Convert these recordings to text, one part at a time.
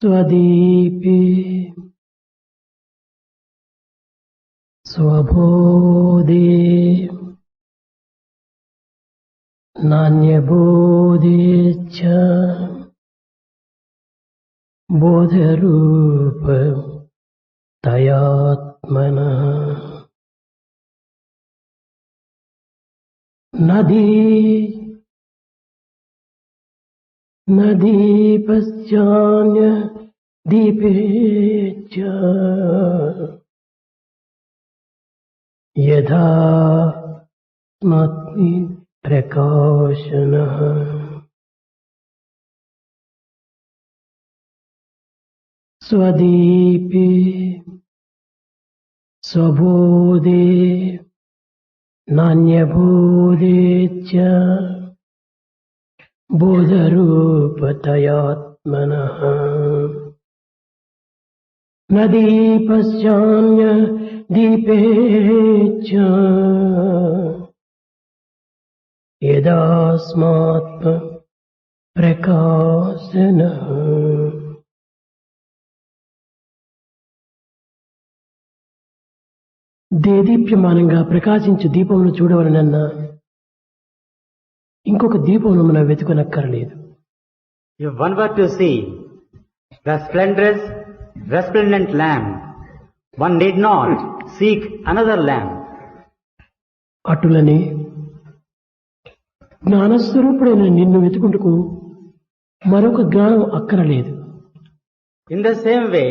స్వదీపే స్వబోధే నాన్యబోధేచ్చ బోధరూప తయాత్మనః నదీపశ్చాన్య దీపేచ్చ యథాత్మాత్మి ప్రకాశనః. స్వదీపే స్వబోధే నాన్యబోధేచ్చ బోధరూపతయాత్మనః నదీపశ్చాన్య దీపేచ్చ యదాస్మాత్మ ప్రకాశనః. దేదీప్యమానంగా ప్రకాశించు దీపమును చూడవలనన్నా ఇంకొక దీపమును మనం వెతుకనక్కర్లేదు. If one were to see the splendorous, resplendent lamp, one need not seek another lamp. అటులనే జ్ఞానస్వరూపుడైన నిన్ను వెతుకుంటకు మరొక జ్ఞానం అక్కరలేదు. In the same way,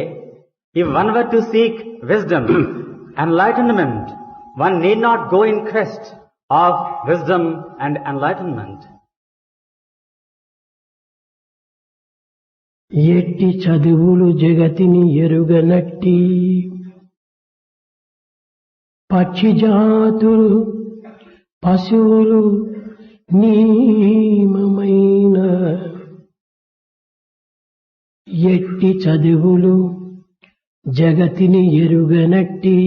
if one were to seek wisdom, enlightenment, one need not go in quest of wisdom and enlightenment. ఎట్టి చదువులు జగతిని ఎరుగనట్టి పక్షి జాతులు పశువులు నీమమైన ఎట్టి చదువులు జగతిని ఎరుగనట్టి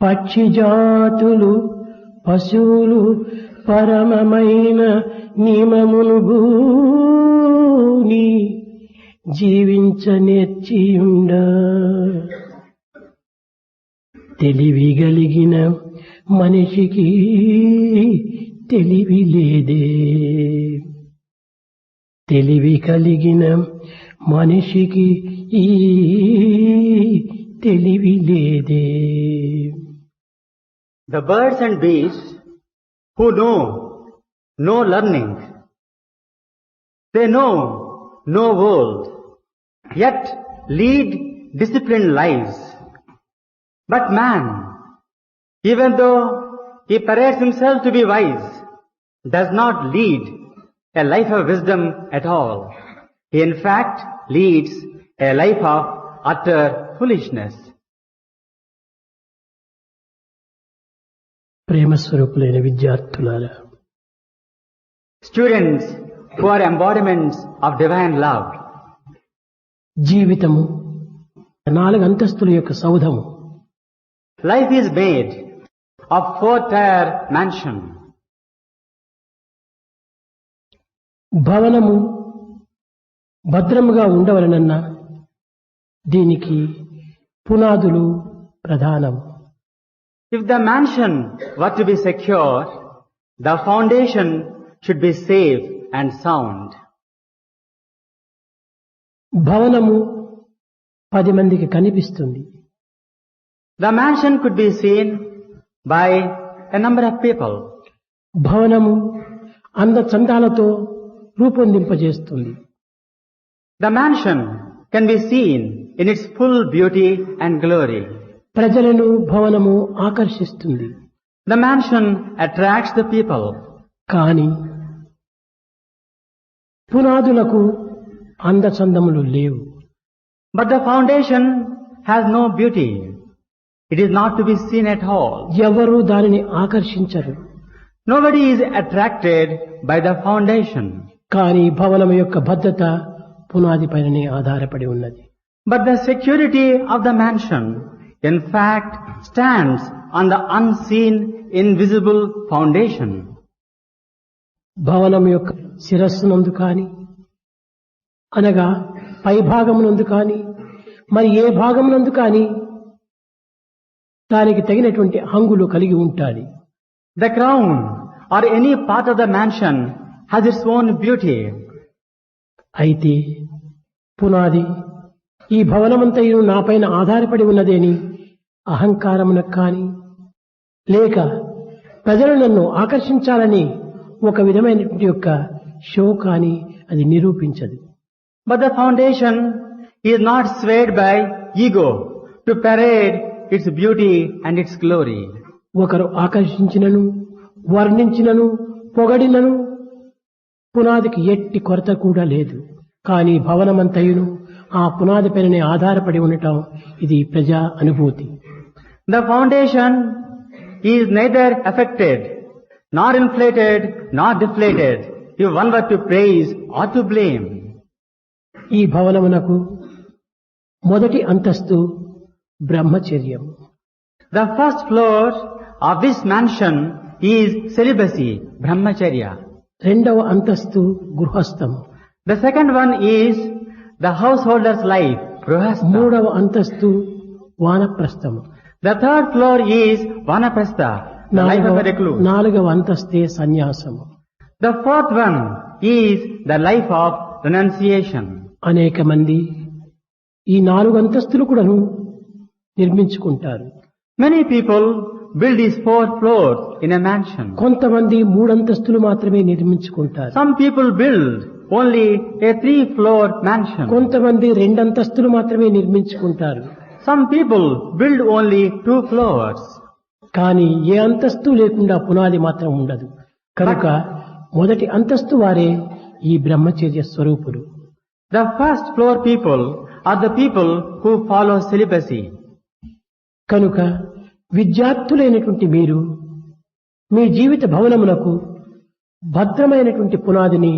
పక్షి జాతులు పశువులు పరమమైన నియమమును భూని జీవించనేర్చియుండ తెలివిగలిగిన మనిషికి తెలివి లేదే. తెలివి కలిగిన మనిషికి ఈ తెలివి లేదే. The birds and beasts who know no learning, they know no world, yet lead disciplined lives. But man, even though he parades himself to be wise, does not lead a life of wisdom at all. He in fact leads a life of utter foolishness. ప్రేమస్వరూపులైన విద్యార్థులారా, Students who are embodiments of divine love, జీవితము 4 అంతస్తుల యొక్క సౌధము. life is made of 4-tier mansion. భవనము భద్రముగా ఉండవలనన్నా దీనికి పునాదులు ప్రధానము. If the mansion were to be secure, the foundation should be safe and sound. భవనము 10 మందికి కనిపిస్తుంది. The mansion could be seen by a number of people. భవనము అందచందాలతో రూపొందింపజేస్తుంది. The mansion can be seen in its full beauty and glory. ప్రజలను భవనము ఆకర్షిస్తుంది. The mansion attracts the people. కానీ పునాదులకు అందచందములు లేవు. But the foundation has no beauty. It is not to be seen at all. ఎవరు దానిని ఆకర్షించరు. Nobody is attracted by the foundation. కానీ భవనము యొక్క భద్రత పునాది పైననే ఆధారపడి ఉన్నది. But the security of the mansion in fact stands on the unseen, invisible foundation. భవనం యొక్క శిరస్సునందు కాని అనగా పై భాగమునందు కాని మరి ఏ భాగమునందు కాని దానికి తగినటువంటి హంగులు కలిగి ఉంటాయి. The crown or any part of the mansion has its own beauty. అయితే పునాది ఈ భవనమంతయు నాపైన ఆధారపడి ఉన్నదేని అహంకారమునకు కాని లేక ప్రజలు నన్ను ఆకర్షించాలని ఒక విధమైనటువంటి యొక్క షో కాని అది నిరూపించదు. But the foundation is not swayed by ego to parade its beauty and its glory. ఒకరు ఆకర్షించినను వర్ణించినను పొగడినను పునాదికి ఎట్టి కొరత కూడా లేదు. కానీ భవనమంతయును ఆ పునాది పైననే ఆధారపడి ఉండటం ఇది ప్రజా అనుభూతి. The foundation is neither affected, nor inflated, nor deflated, if one were to praise or to blame. ఈ భవనమునకు మొదటి అంతస్తు బ్రహ్మచర్యం. The first floor of this mansion is celibacy, brahmacharya. రెండవ అంతస్తు గృహస్థము. The second one is the householder's life, grihastha. మూడవ అంతస్తు వానప్రస్థము. The third floor is vanaprastha, the life of a recluse. నాలుగవ అంతస్తే సన్యాసము. The fourth one is the life of renunciation. అనేక మంది ఈ 4 అంతస్తులు కూడాను నిర్మించుకుంటారు. Many people build these 4 floors in a mansion. కొంతమంది 3 అంతస్తులు మాత్రమే నిర్మించుకుంటారు. Some people build only a 3-floor mansion. కొంతమంది 2 అంతస్తులు మాత్రమే నిర్మించుకుంటారు. Some people build only 2 floors. కానీ ఏ అంతస్తు లేకుండా పునాది మాత్రం ఉండదు. కనుక మొదటి అంతస్తు వారే ఈ బ్రహ్మచర్య స్వరూపులు. The first floor people are the people who follow celibacy. కనుక విద్యార్థులైనటువంటి మీరు మీ జీవిత భవనమునకు భద్రమైనటువంటి పునాదిని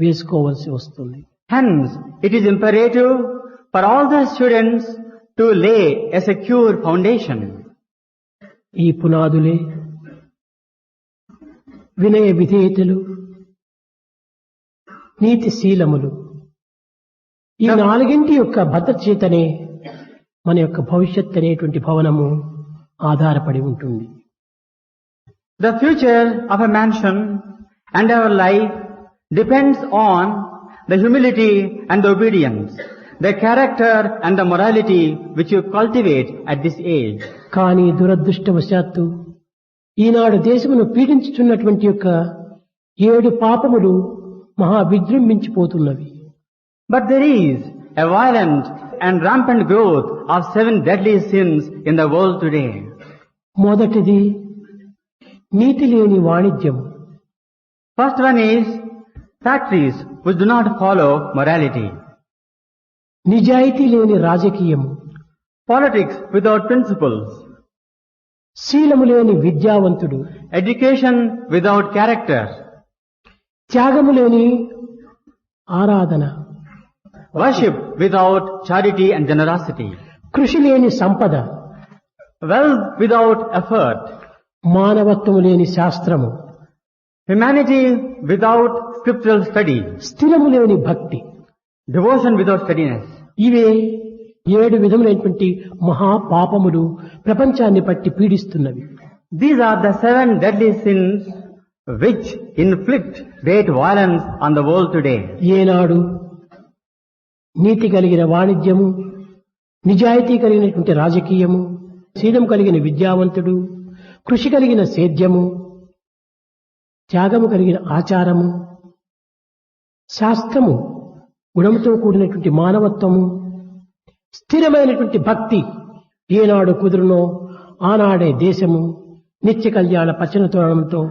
వేసుకోవాల్సి వస్తుంది. Hence, it is imperative for all the students to lay a secure foundation. ఈ పునాదులే వినయ విధేయతలు, నీతిశీలములు, ఈ 4 యొక్క భద్రత చేతనే మన యొక్క భవిష్యత్ అనేటువంటి భవనము ఆధారపడి ఉంటుంది. The future of a mansion and our life depends on the humility and the obedience, the character and the morality which you cultivate at this age. కానీ దురదృష్టవశాత్తు ఈనాడు దేశమును పీడించుచున్నటువంటి యొక్క 7 పాపములు మహా విజృంభించిపోతున్నవి. But there is a violent and rampant growth of 7 deadly sins in the world today. మొదటిది నీతి లేని వాణిజ్యము. First one is factories which do not follow morality. నిజాయితీ లేని రాజకీయము. Politics without principles. శీలము లేని విద్యావంతుడు. Education without character. త్యాగము లేని ఆరాధన. Worship without charity and generosity. కృషి లేని సంపద. Wealth without effort. మానవత్వము లేని శాస్త్రము. Humanity without scriptural study. స్థిరము లేని భక్తి. Devotion without steadiness. ఇవే 7 విధములైనటువంటి మహాపాపములు ప్రపంచాన్ని పట్టి పీడిస్తున్నవి. These are the 7 deadly sins which inflict great violence on the world today. ఏనాడు నీతి కలిగిన వాణిజ్యము, నిజాయితీ కలిగినటువంటి రాజకీయము, శీలం కలిగిన విద్యావంతుడు, కృషి కలిగిన సేద్యము, త్యాగము కలిగిన ఆచారము, శాస్త్రము, గుణముతో కూడినటువంటి మానవత్వము, స్థిరమైనటువంటి భక్తి ఏనాడు కుదురునో ఆనాడే దేశము నిత్య కళ్యాణ పచ్చనతోరణంతో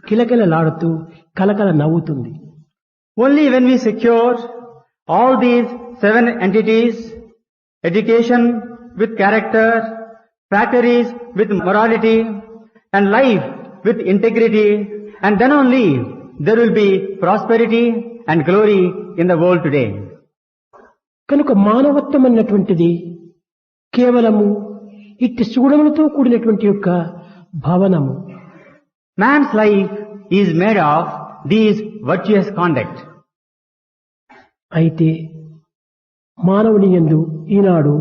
కిలకిలలాడుతూ కలకల నవ్వుతుంది. Only when we secure all these 7 entities, education with character, factories with morality, and life with integrity, and then only there will be prosperity and glory in the world today. కనుక మానవత్వం అన్నటువంటిది కేవలము ఇట్టి సుగుణములతో కూడినటువంటి యొక్క భవనము. Man's life is made of these virtuous conduct. అయితే మానవుని యందు ఈనాడు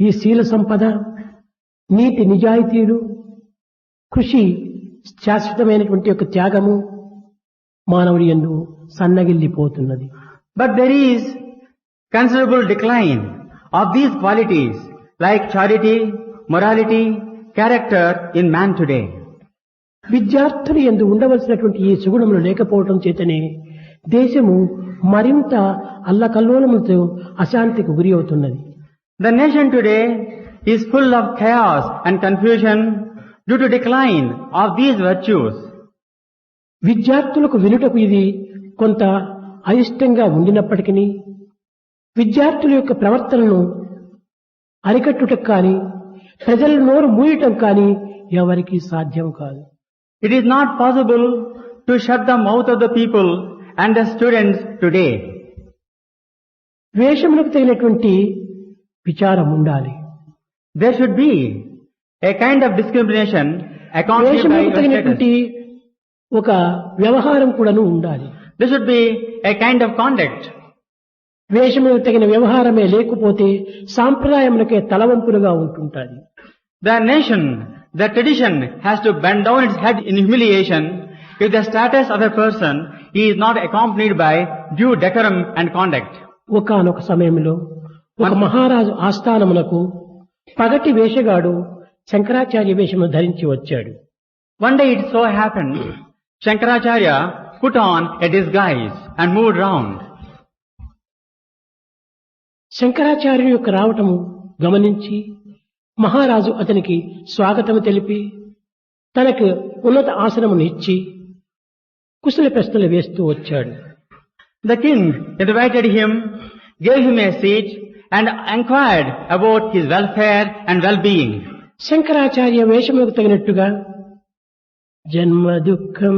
ఈ శీల సంపద, నీతి నిజాయితీలు, కృషి, శాశ్వతమైనటువంటి యొక్క త్యాగము మానవుని యందు సన్నగిల్లిపోతున్నది. But there is considerable decline of these qualities like charity, morality, character in man today. విద్యార్థులు యందు ఉండవలసినటువంటి ఈ సుగుణములు లేకపోవటం చేతనే దేశము మరింత అల్లకల్లోలములతో అశాంతికి గురి అవుతున్నది. The nation today is full of chaos and confusion due to decline of these virtues. విద్యార్థులకు వినుటకు ఇది కొంత అయిష్టంగా ఉండినప్పటికీ విద్యార్థుల యొక్క ప్రవర్తనను అరికట్టుటకు కానీ ప్రజల నోరు మూయటం కానీ ఎవరికీ సాధ్యం కాదు. It is not possible to shut the mouth of the people and the students today. వేషములకు తగినటువంటి విచారం ఉండాలి. There should be a kind of discrimination accompanied by వేషములకు your తగినటువంటి status. ఒక వ్యవహారం కూడాను ఉండాలి. There should be a kind of conduct. వేషములకు తగిన వ్యవహారమే లేకపోతే సాంప్రదాయములకే తలవంపులుగా ఉంటుంటాది. The nation, the tradition has to bend down its head in humiliation if the status of a person is not accompanied by due decorum and conduct. ఒకానొక సమయంలో ఒక మహారాజు ఆస్థానమునకు పగటి వేషగాడు శంకరాచార్య వేషము ధరించి వచ్చాడు. One day it so happened, Shankaracharya put on a disguise and moved round. శంకరాచార్యుని యొక్క రావటము గమనించి మహారాజు అతనికి స్వాగతము తెలిపి తనకు ఉన్నత ఆసనమును ఇచ్చి కుశల ప్రశ్నలు వేస్తూ వచ్చాడు. The king invited him, gave him a seat and inquired about his welfare and well-being. Shankaracharya వేషములకు తగినట్టుగా జన్మ దుఃఖం,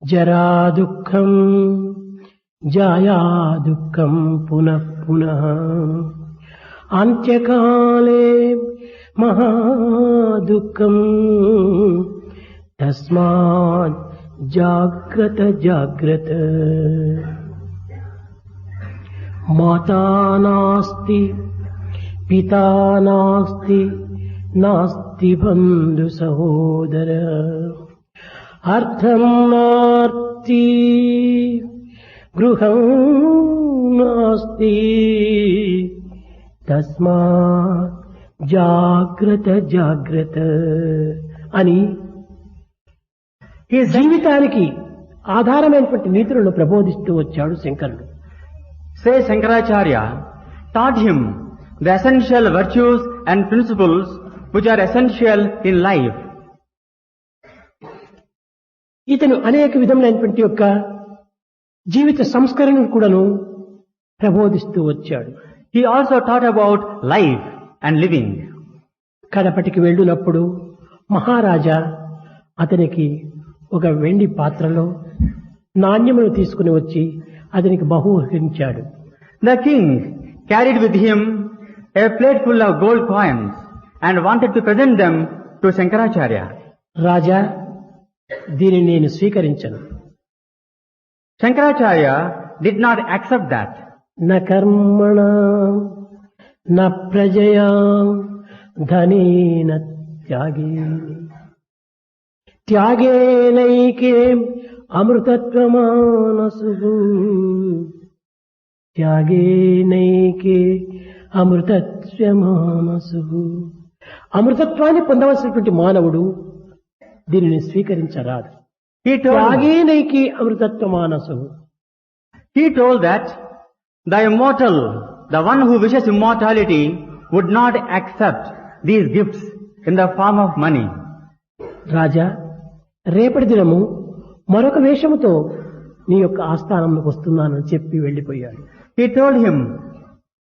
జరా దుఃఖం, జాయా దుఃఖం పునః పునః, అంత్యకాలే మహాదుఃఖం, తస్మాత్ జాగ్రత్త జాగ్రత్త. మాతా నాస్తి, పితా నాస్తి, నాస్తి బంధు సహోదర, అర్థం నాస్తి, గృహం నాస్తి, తస్మాత్ జాగ్రత్త జాగ్రత్త అని ఈ జీవితానికి ఆధారమైనటువంటి నీతులను ప్రబోధిస్తూ వచ్చాడు శంకరుడు. Say Shankaracharya taught him the essential virtues and principles which are essential in life. ఇతను అనేక విధములైనటువంటి యొక్క జీవిత సంస్కరణను కూడాను ప్రబోధిస్తూ వచ్చాడు. He also taught about life and living. కడపటికి వెళ్ళినప్పుడు మహారాజా అతనికి ఒక వెండి పాత్రలో నాణ్యమును తీసుకుని వచ్చి అతనికి బహూకరించాడు. The king carried with him a plate full of gold coins and wanted to present them to Shankaracharya. రాజా, దీనిని నేను స్వీకరించను. Shankaracharya did not accept that. న కర్మణ న ప్రజయా ధనేన త్యాగే, త్యాగేనైకే అమృతత్వమానసు, త్యాగేనైకే అమృతత్వమానసు. అమృతత్వాన్ని పొందవలసినటువంటి మానవుడు దీనిని స్వీకరించరాదు. త్యాగేనైకే అమృతత్వమానసు. He told that the immortal, the one who wishes immortality, would not accept these gifts in the form of money. రాజా, రేపటి దినము మరొక వేషముతో నీ యొక్క ఆస్థానంలోకి వస్తున్నానని చెప్పి వెళ్లిపోయాడు. He told him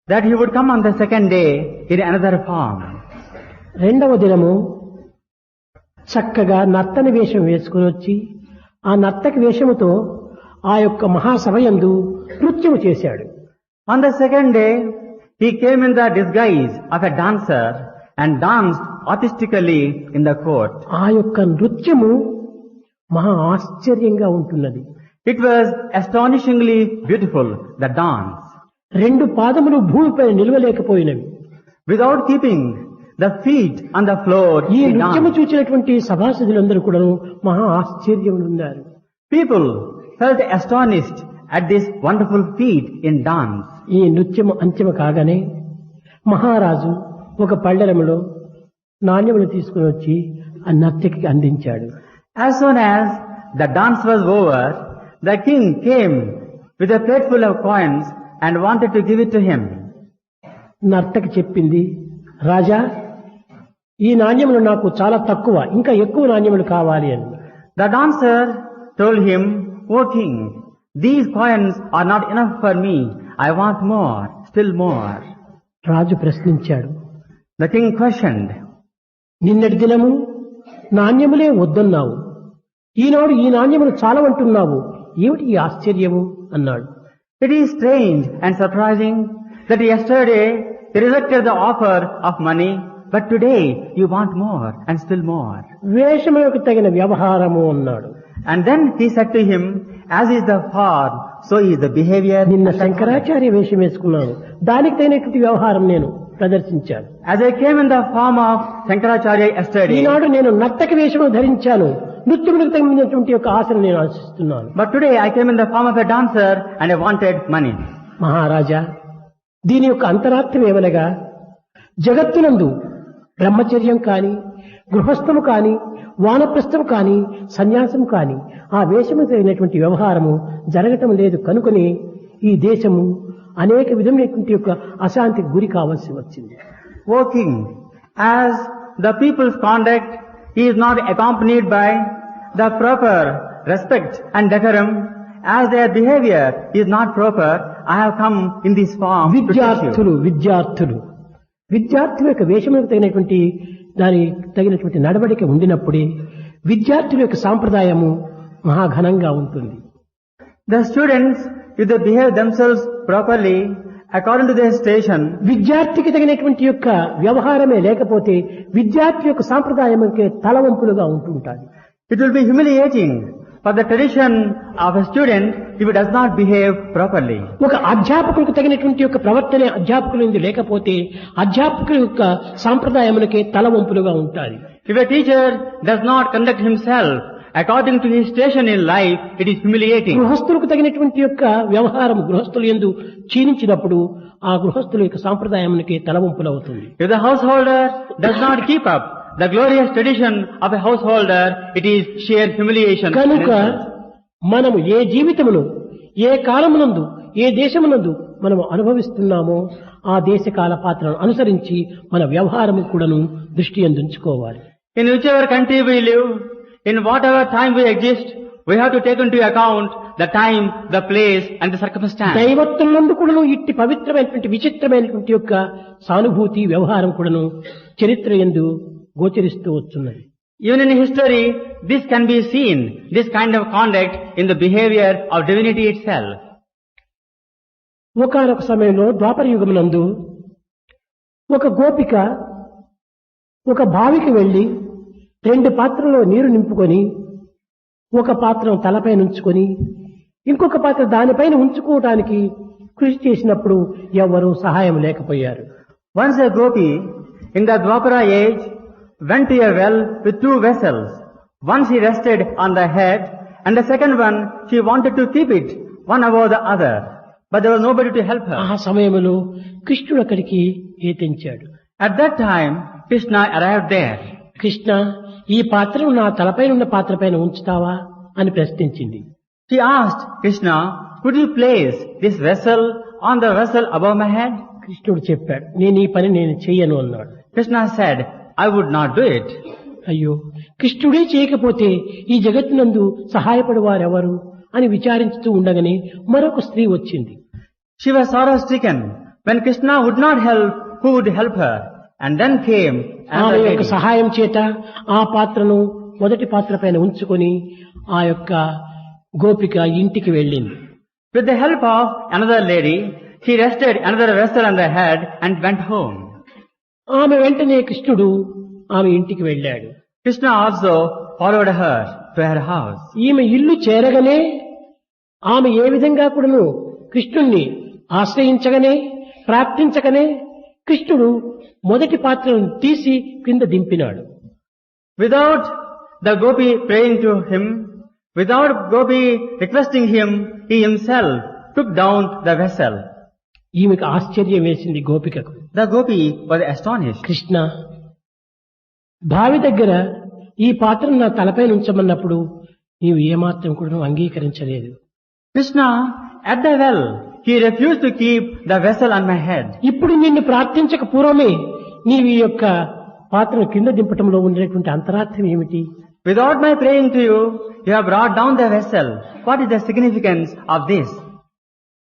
that he would come on the second day in another form. రెండవ దినము చక్కగా నర్తని వేషం వేసుకుని వచ్చి ఆ నర్తకి వేషముతో ఆ యొక్క మహాసభయందు నృత్యము చేశాడు. On the second day, He came in the disguise of a dancer and danced artistically in the court. ఆ యొక్క నృత్యము మహా ఆశ్చర్యంగా ఉంటున్నది. It was astonishingly beautiful, the dance. రెండు పాదములు భూమిపై నిలవలేకపోయినవి. Without keeping the feet on the floor, ఈ he నృత్యము danced. చూసినటువంటి సభాసదులందరూ కూడా మహా ఆశ్చర్యం ఉన్నారు. People felt astonished at this wonderful feat in dance. ఈ నృత్యము అంత్యము కాగానే మహారాజు ఒక పళ్ళెరములో నాణ్యములు తీసుకుని వచ్చి ఆ నర్తకికి అందించాడు. As soon as the dance was over, the king came with a plateful of coins and wanted to give it to him. నర్తకి చెప్పింది, రాజా ఈ నాణ్యములు నాకు చాలా తక్కువ, ఇంకా ఎక్కువ నాణ్యములు కావాలి అని. The dancer told him, O king, these coins are not enough for me. I want more, still more. రాజు ప్రశ్నించాడు. The king questioned, నిన్నటి దినము నాణ్యములే వద్దన్నావు, ఈనాడు ఈ నాణ్యములు చాలవంటున్నావు, ఏమిటి ఈ ఆశ్చర్యము అన్నాడు. It is strange and surprising that yesterday you rejected the offer of money, but today you want more and still more. వేషములకు తగిన వ్యవహారము అన్నాడు. And then he said to him, as is the form, so is the behavior. నిన్న శంకరాచార్య వేషం వేసుకున్నాను, దానికి తగినటువంటి వ్యవహారం నేను ప్రదర్శించాను. As I came in the form of Shankaracharya yesterday, ఈనాడు నేను నర్తకి వేషము ధరించాను, నృత్యములకు తగినటువంటి యొక్క ఆశను నేను ఆశిస్తున్నాను. but today I came in the form of a dancer and I wanted money. మహారాజా, దీని యొక్క అంతరార్థం ఏమనగా, జగత్తునందు బ్రహ్మచర్యం కాని, గృహస్థము కాని, వానప్రస్థం కాని, సన్యాసం కాని ఆ వేషము తగినటువంటి వ్యవహారము జరగటం లేదు కనుకొని ఈ దేశము అనేక విధమైనటువంటి యొక్క అశాంతికి గురి కావాల్సి వచ్చింది. O king, as the people's conduct is not accompanied by the proper respect and decorum, as their behavior is not proper, I have come in this form to teach you. విద్యార్థుల యొక్క వేషములకు తగినటువంటి దాని తగినటువంటి నడవడిక ఉండినప్పుడే విద్యార్థుల యొక్క సాంప్రదాయము మహాఘనంగా ఉంటుంది. The students, if they behave themselves properly according to their station, విద్యార్థికి తగినటువంటి యొక్క వ్యవహారమే లేకపోతే విద్యార్థి యొక్క సాంప్రదాయముకే తలవంపులుగా ఉంటుంటాది. it will be humiliating for the tradition of a student if it does not behave properly. ఒక అధ్యాపకులకు తగినటువంటి యొక్క ప్రవర్తనే అధ్యాపకులు లేకపోతే అధ్యాపకుల యొక్క సాంప్రదాయములకే తలవంపులుగా ఉంటాయి. If a teacher does not conduct himself according to his station in life, it is humiliating. గృహస్థులకు తగినటువంటి యొక్క వ్యవహారం గృహస్థులు యందు క్షీణించినప్పుడు ఆ గృహస్థుల యొక్క సాంప్రదాయమునకే తలవంపులవుతుంది. If the householder does not keep up the glorious tradition of a householder, it is sheer humiliation. కనుక మనము ఏ జీవితమును, ఏ కాలమునందు, ఏ దేశమునందు మనము అనుభవిస్తున్నామో ఆ దేశకాల పాత్రను అనుసరించి మన వ్యవహారము కూడాను దృష్టి అందించుకోవాలి. In whichever country we live, in whatever time we exist, we have to take into account the time, the place and the circumstance. దైవత్వమునందు కూడాను ఇట్టి పవిత్రమైనటువంటి విచిత్రమైనటువంటి యొక్క సానుభూతి వ్యవహారం కూడాను చరిత్ర యందు గోచరిస్తూ వచ్చున్నది. Even in history, this can be seen, this kind of conduct in the behavior of divinity itself. ఒకానొక సమయంలో ద్వాపర యుగమునందు ఒక గోపిక ఒక బావికి వెళ్లి 2 పాత్రలో నీరు నింపుకొని ఒక పాత్రను తలపై ఉంచుకొని ఇంకొక పాత్ర దానిపైన ఉంచుకోవడానికి కృషి చేసినప్పుడు ఎవరూ సహాయం లేకపోయారు. Once a gopi in the Dwapara age went to a well with 2 vessels. One she rested on the head and the second one she wanted to keep it one above the other. But there was nobody to help her. ఆ సమయంలో కృష్ణుడు అక్కడికి ఏతించాడు. At that time, Krishna arrived there. Krishna, ఈ పాత్రను నా తలపైన ఉన్న పాత్రపైన ఉంచుతావా అని ప్రశ్నించింది. She asked Krishna, could you place this vessel on the vessel above my head? కృష్ణుడు చెప్పాడు, నేను ఈ పని నేను చెయ్యను అన్నాడు. Krishna said, I would not do it. అయ్యో, కృష్ణుడే చేయకపోతే ఈ జగత్తునందు సహాయపడేవారెవరు అని విచారించుతూ ఉండగానే మరొక స్త్రీ వచ్చింది. She was sorrow stricken. When Krishna would not help, who would help her? And then came ఆమె another యొక్క lady. సహాయం చేత ఆ పాత్రను మొదటి పాత్ర పైన ఉంచుకొని ఆ యొక్క గోపిక ఇంటికి వెళ్ళింది. With the help of another lady, He rested another vessel on the head and went home. ఆమె వెంటనే కృష్ణుడు ఆమె ఇంటికి వెళ్ళాడు. Krishna also followed her to her house. ఈమె ఇల్లు చేరగానే ఆమె ఏ విధంగా కూడాను కృష్ణుణ్ణి ఆశ్రయించగానే ప్రార్థించగానే కృష్ణుడు మొదటి పాత్రను తీసి కింద దింపినాడు. Without the gopi praying to him, without gopi requesting him, he himself took down the vessel. ఈమెకు ఆశ్చర్యం వేసింది గోపికకు. The gopi was astonished. Krishna, బావి దగ్గర ఈ పాత్రను నా తలపై ఉంచమన్నప్పుడు నీవు ఏమాత్రం కూడా అంగీకరించలేదు. Krishna, at the well, he refused to keep the vessel on my head. ఇప్పుడు నిన్ను ప్రార్థించక పూర్వమే నీవు ఈ యొక్క పాత్రను కింద దింపటంలో ఉండేటువంటి అంతరార్థం ఏమిటి? Without my praying to you, you have brought down the vessel. What is the significance of this?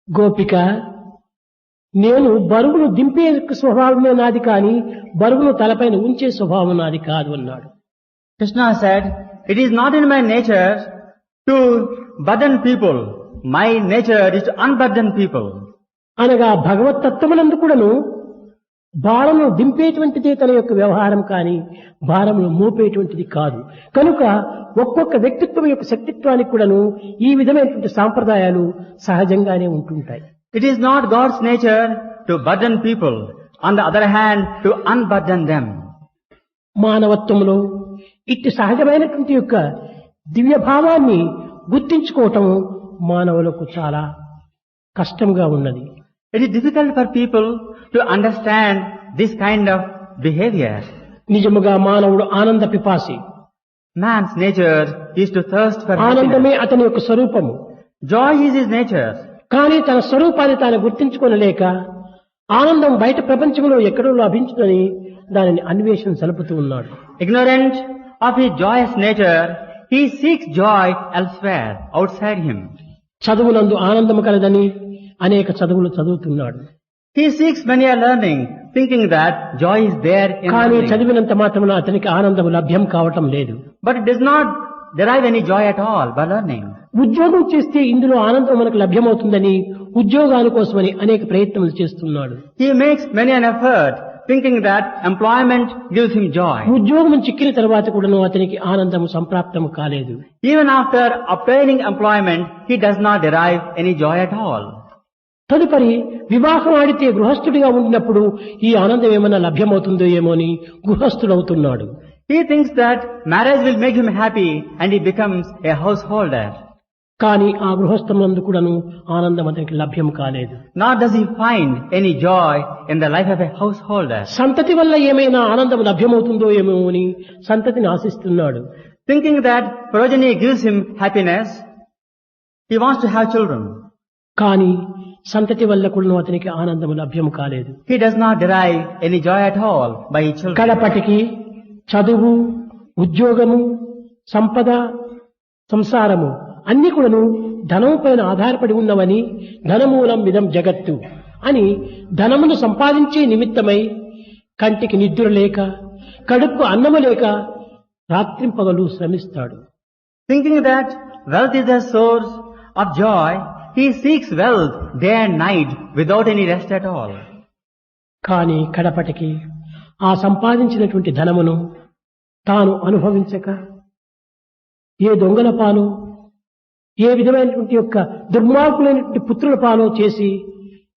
గోపిక, నేను బరువును దింపే స్వభావమే నాది కానీ బరువును తలపైన ఉంచే స్వభావం నాది కాదు అన్నాడు. Krishna said, it is not in my nature to burden people. My nature is to unburden people. అనగా భగవతత్వమునందు కూడాను భారమును దింపేటువంటిదే తన యొక్క వ్యవహారం కానీ భారమును మోపేటువంటిది కాదు. కనుక ఒక్కొక్క వ్యక్తిత్వం యొక్క శక్తిత్వానికి కూడాను ఈ విధమైనటువంటి సాంప్రదాయాలు సహజంగానే ఉంటుంటాయి. It is not God's nature to burden people. On the other hand, to unburden them. మానవత్వంలో ఇట్టి సహజమైనటువంటి యొక్క దివ్య భావాన్ని గుర్తించుకోవటం మానవులకు చాలా కష్టంగా ఉన్నది. It is difficult for people to understand this kind of behavior. నిజముగా మానవుడు ఆనంద పిపాసి. Man's nature is to thirst for ఆనందమే happiness. అతని యొక్క స్వరూపము. Joy is his nature. కానీ తన స్వరూపాన్ని తాను గుర్తించుకోనలేక ఆనందం బయట ప్రపంచంలో ఎక్కడో లభించుదని దానిని అన్వేషణ సలుపుతూ ఉన్నాడు. Ignorant of his joyous nature, he seeks joy elsewhere, outside him. చదువునందు ఆనందము కలదని అనేక చదువులు చదువుతున్నాడు. He seeks many a learning, thinking that joy is there in కానీ learning. చదివినంత మాత్రమున అతనికి ఆనందము లభ్యం కావటం లేదు. But it does not derive any joy at all by learning. ఉద్యోగం చేస్తే ఇందులో ఆనందం మనకు లభ్యమవుతుందని ఉద్యోగాల కోసమని అనేక ప్రయత్నాలు చేస్తున్నాడు. He makes many an effort, thinking that employment gives him joy. ఉద్యోగం చిక్కిన తర్వాత కూడాను అతనికి ఆనందము సంప్రాప్తము కాలేదు. Even after obtaining employment, he does not derive any joy at all. తదుపరి వివాహం ఆడితే గృహస్థుడిగా ఉండినప్పుడు ఈ ఆనందం ఏమైనా లభ్యమవుతుందో ఏమో అని గృహస్థుడవుతున్నాడు. He thinks that marriage will make him happy and he becomes a householder. కానీ ఆ గృహస్థమునందు కూడాను ఆనందం అతనికి లభ్యం కాలేదు. Nor does he find any joy in the life of a householder. సంతతి వల్ల ఏమైనా ఆనందం లభ్యమవుతుందో ఏమో అని సంతతిని ఆశిస్తున్నాడు. Thinking that progeny gives him happiness, he wants to have children. కానీ సంతతి వల్ల కూడాను అతనికి ఆనందం లభ్యం కాలేదు. He does not derive any joy at all by his children. కడపటికి చదువు, ఉద్యోగము, సంపద, సంసారము అన్ని కూడాను ధనము పైన ఆధారపడి ఉన్నవని ధనమూలం విధం జగత్తు అని ధనమును సంపాదించే నిమిత్తమై కంటికి నిద్ర లేక కడుపు అన్నము లేక రాత్రింపగలు శ్రమిస్తాడు. Thinking that wealth is the source of joy, he seeks wealth day and night without any rest at all. కానీ కడపటికి ఆ సంపాదించినటువంటి ధనమును తాను అనుభవించక ఏ దొంగల పాలు ఏ విధమైనటువంటి యొక్క దుర్మార్గులైనటువంటి పుత్రుల పాలో చేసి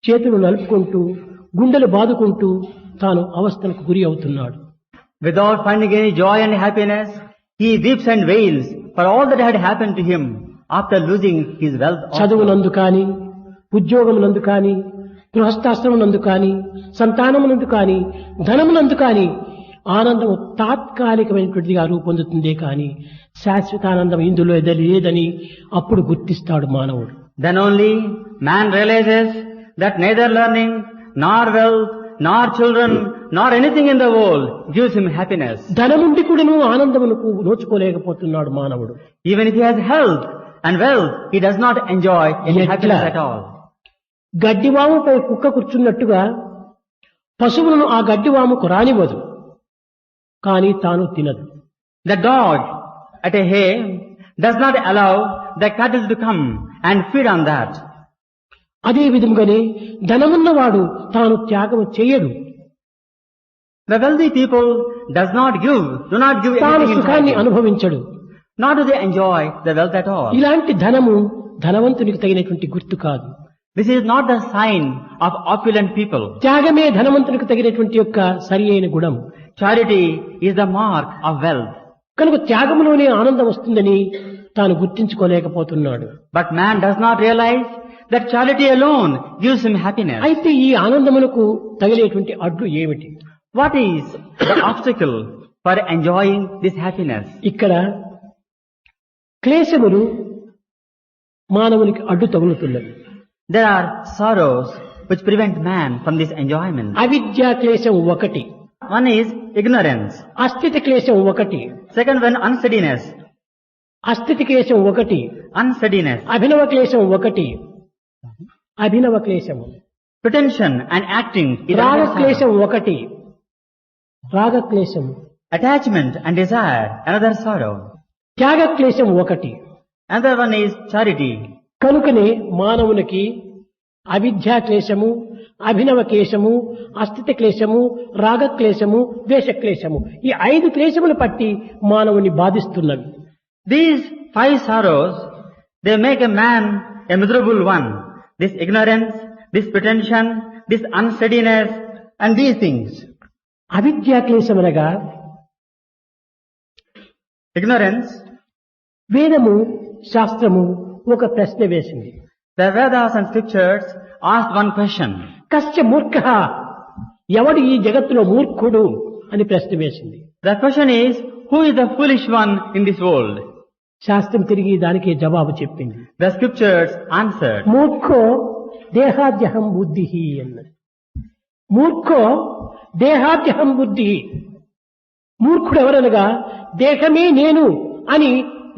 చేతులు నలుపుకుంటూ గుండెలు బాదుకుంటూ తాను అవస్థలకు గురి అవుతున్నాడు. Without finding any joy and happiness, he weeps and wails for all that had happened to him after losing his wealth. చదువునందు కానీ ఉద్యోగమునందు కానీ గృహస్థాశ్రమనందు కానీ సంతానమునందు కానీ ధనమునందు కానీ ఆనందము తాత్కాలికమైనటువంటిదిగా రూపొందుతుందే కానీ శాశ్వతానందం ఇందులో లేదని అప్పుడు గుర్తిస్తాడు మానవుడు. Then only man realizes that neither learning, nor wealth, nor children, nor anything in the world gives him happiness. ధనముండి కూడాను ఆనందమునకు నోచుకోలేకపోతున్నాడు మానవుడు. Even if he has health and wealth, he does not enjoy any happiness at all. గడ్డివాముపై కుక్క కూర్చున్నట్టుగా పశువులను ఆ గడ్డివాముకు రానివ్వదు, కానీ తాను తినదు. The dog at a hay does not allow the cattle to come and feed on that. అదే విధంగానే ధనమున్నవాడు తాను త్యాగం చేయడు. The wealthy people do not give తాను anything in సుఖాన్ని return. అనుభవించడు. Nor do they enjoy the wealth at all. ఇలాంటి ధనము ధనవంతునికి తగినటువంటి గుర్తు కాదు. This is not the sign of opulent people. త్యాగమే ధనవంతునికి తగినటువంటి యొక్క సరి అయిన గుణం. Charity is the mark of wealth. కనుక త్యాగంలోనే ఆనందం వస్తుందని తాను గుర్తించుకోలేకపోతున్నాడు. But man does not realize that charity alone gives him happiness. అయితే ఈ ఆనందమునకు తగిలేటువంటి అడ్డు ఏమిటి? What is the obstacle for enjoying this happiness? ఇక్కడ క్లేశములు మానవునికి అడ్డు తగులుతున్నవి. There are sorrows which prevent man from this enjoyment. అవిద్యా క్లేశం ఒకటి, One is ignorance. అస్థితి క్లేశం ఒకటి, Second one, unsteadiness. అస్థితి క్లేశం ఒకటి, Unsteadiness. అభినవ క్లేశం ఒకటి, అభినవ క్లేశము, Pretension and acting is రాగ another sorrow. క్లేశం ఒకటి, రాగ క్లేశము, Attachment and desire, another sorrow. త్యాగ క్లేశం ఒకటి. Another one is charity. కనుకనే మానవునికి అవిద్యా క్లేశము, అభినవ క్లేశము, అస్థిత క్లేశము, రాగ క్లేశము, ద్వేష క్లేశము, ఈ 5 క్లేశములు పట్టి మానవుని బాధిస్తున్నవి. These 5 sorrows, they make a man a miserable one. This ignorance, this pretension, this unsteadiness, and these things. అవిద్యా క్లేశమనగా Ignorance. వేదము శాస్త్రము ఒక ప్రశ్న వేసింది. The Vedas and scriptures asked one question. కస్య మూర్ఖ, ఎవడు ఈ జగత్తులో మూర్ఖుడు అని ప్రశ్న వేసింది. The question is, who is the foolish one in this world? శాస్త్రం తిరిగి దానికి జవాబు చెప్పింది. The scriptures answered. మూర్ఖో దేహాద్యహం బుద్ధి అన్నది. మూర్ఖో దేహాద్యహం బుద్ధి. మూర్ఖుడు ఎవరనగా దేహమే నేను అని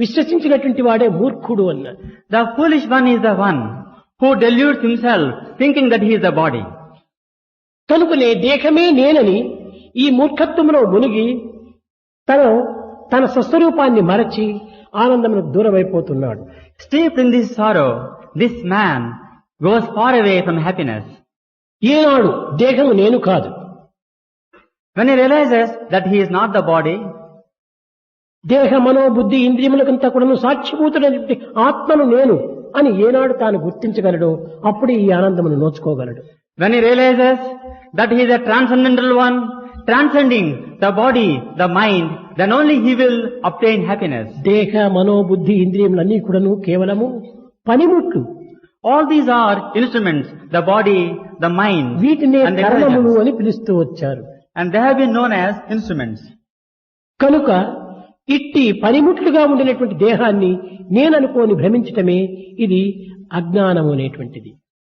విశ్వసించినటువంటి వాడే మూర్ఖుడు అన్నాడు. The foolish one is the one who deludes himself thinking that he is the body. కనుకనే దేహమే నేనని ఈ మూర్ఖత్వంలో మునిగి తన స్వస్వరూపాన్ని మరచి ఆనందమునకు దూరమైపోతున్నాడు. Steeped in this sorrow, this man goes far away from happiness. ఏనాడు దేహము నేను కాదు, When he realizes that he is not the body, దేహ మనోబుద్ధి ఇంద్రియములకంతా కూడా సాక్షిభూతుడైనటువంటి ఆత్మను నేను అని ఏనాడు తాను గుర్తించగలడో అప్పుడు ఈ ఆనందమును నోచుకోగలడు. when he realizes that he is a transcendental one, transcending the body, the mind, then only he will obtain happiness. దేహ మనోబుద్ధి ఇంద్రియములన్నీ కూడాను కేవలము పనిముట్లు. All these are instruments, the body, the mind, వీటినే and the కర్మములు intelligence. అని పిలుస్తూ వచ్చారు. And they have been known as instruments. కనుక ఇట్టి పనిముట్లుగా ఉండినటువంటి దేహాన్ని నేననుకోని భ్రమించటమే ఇది అజ్ఞానము అనేటువంటిది,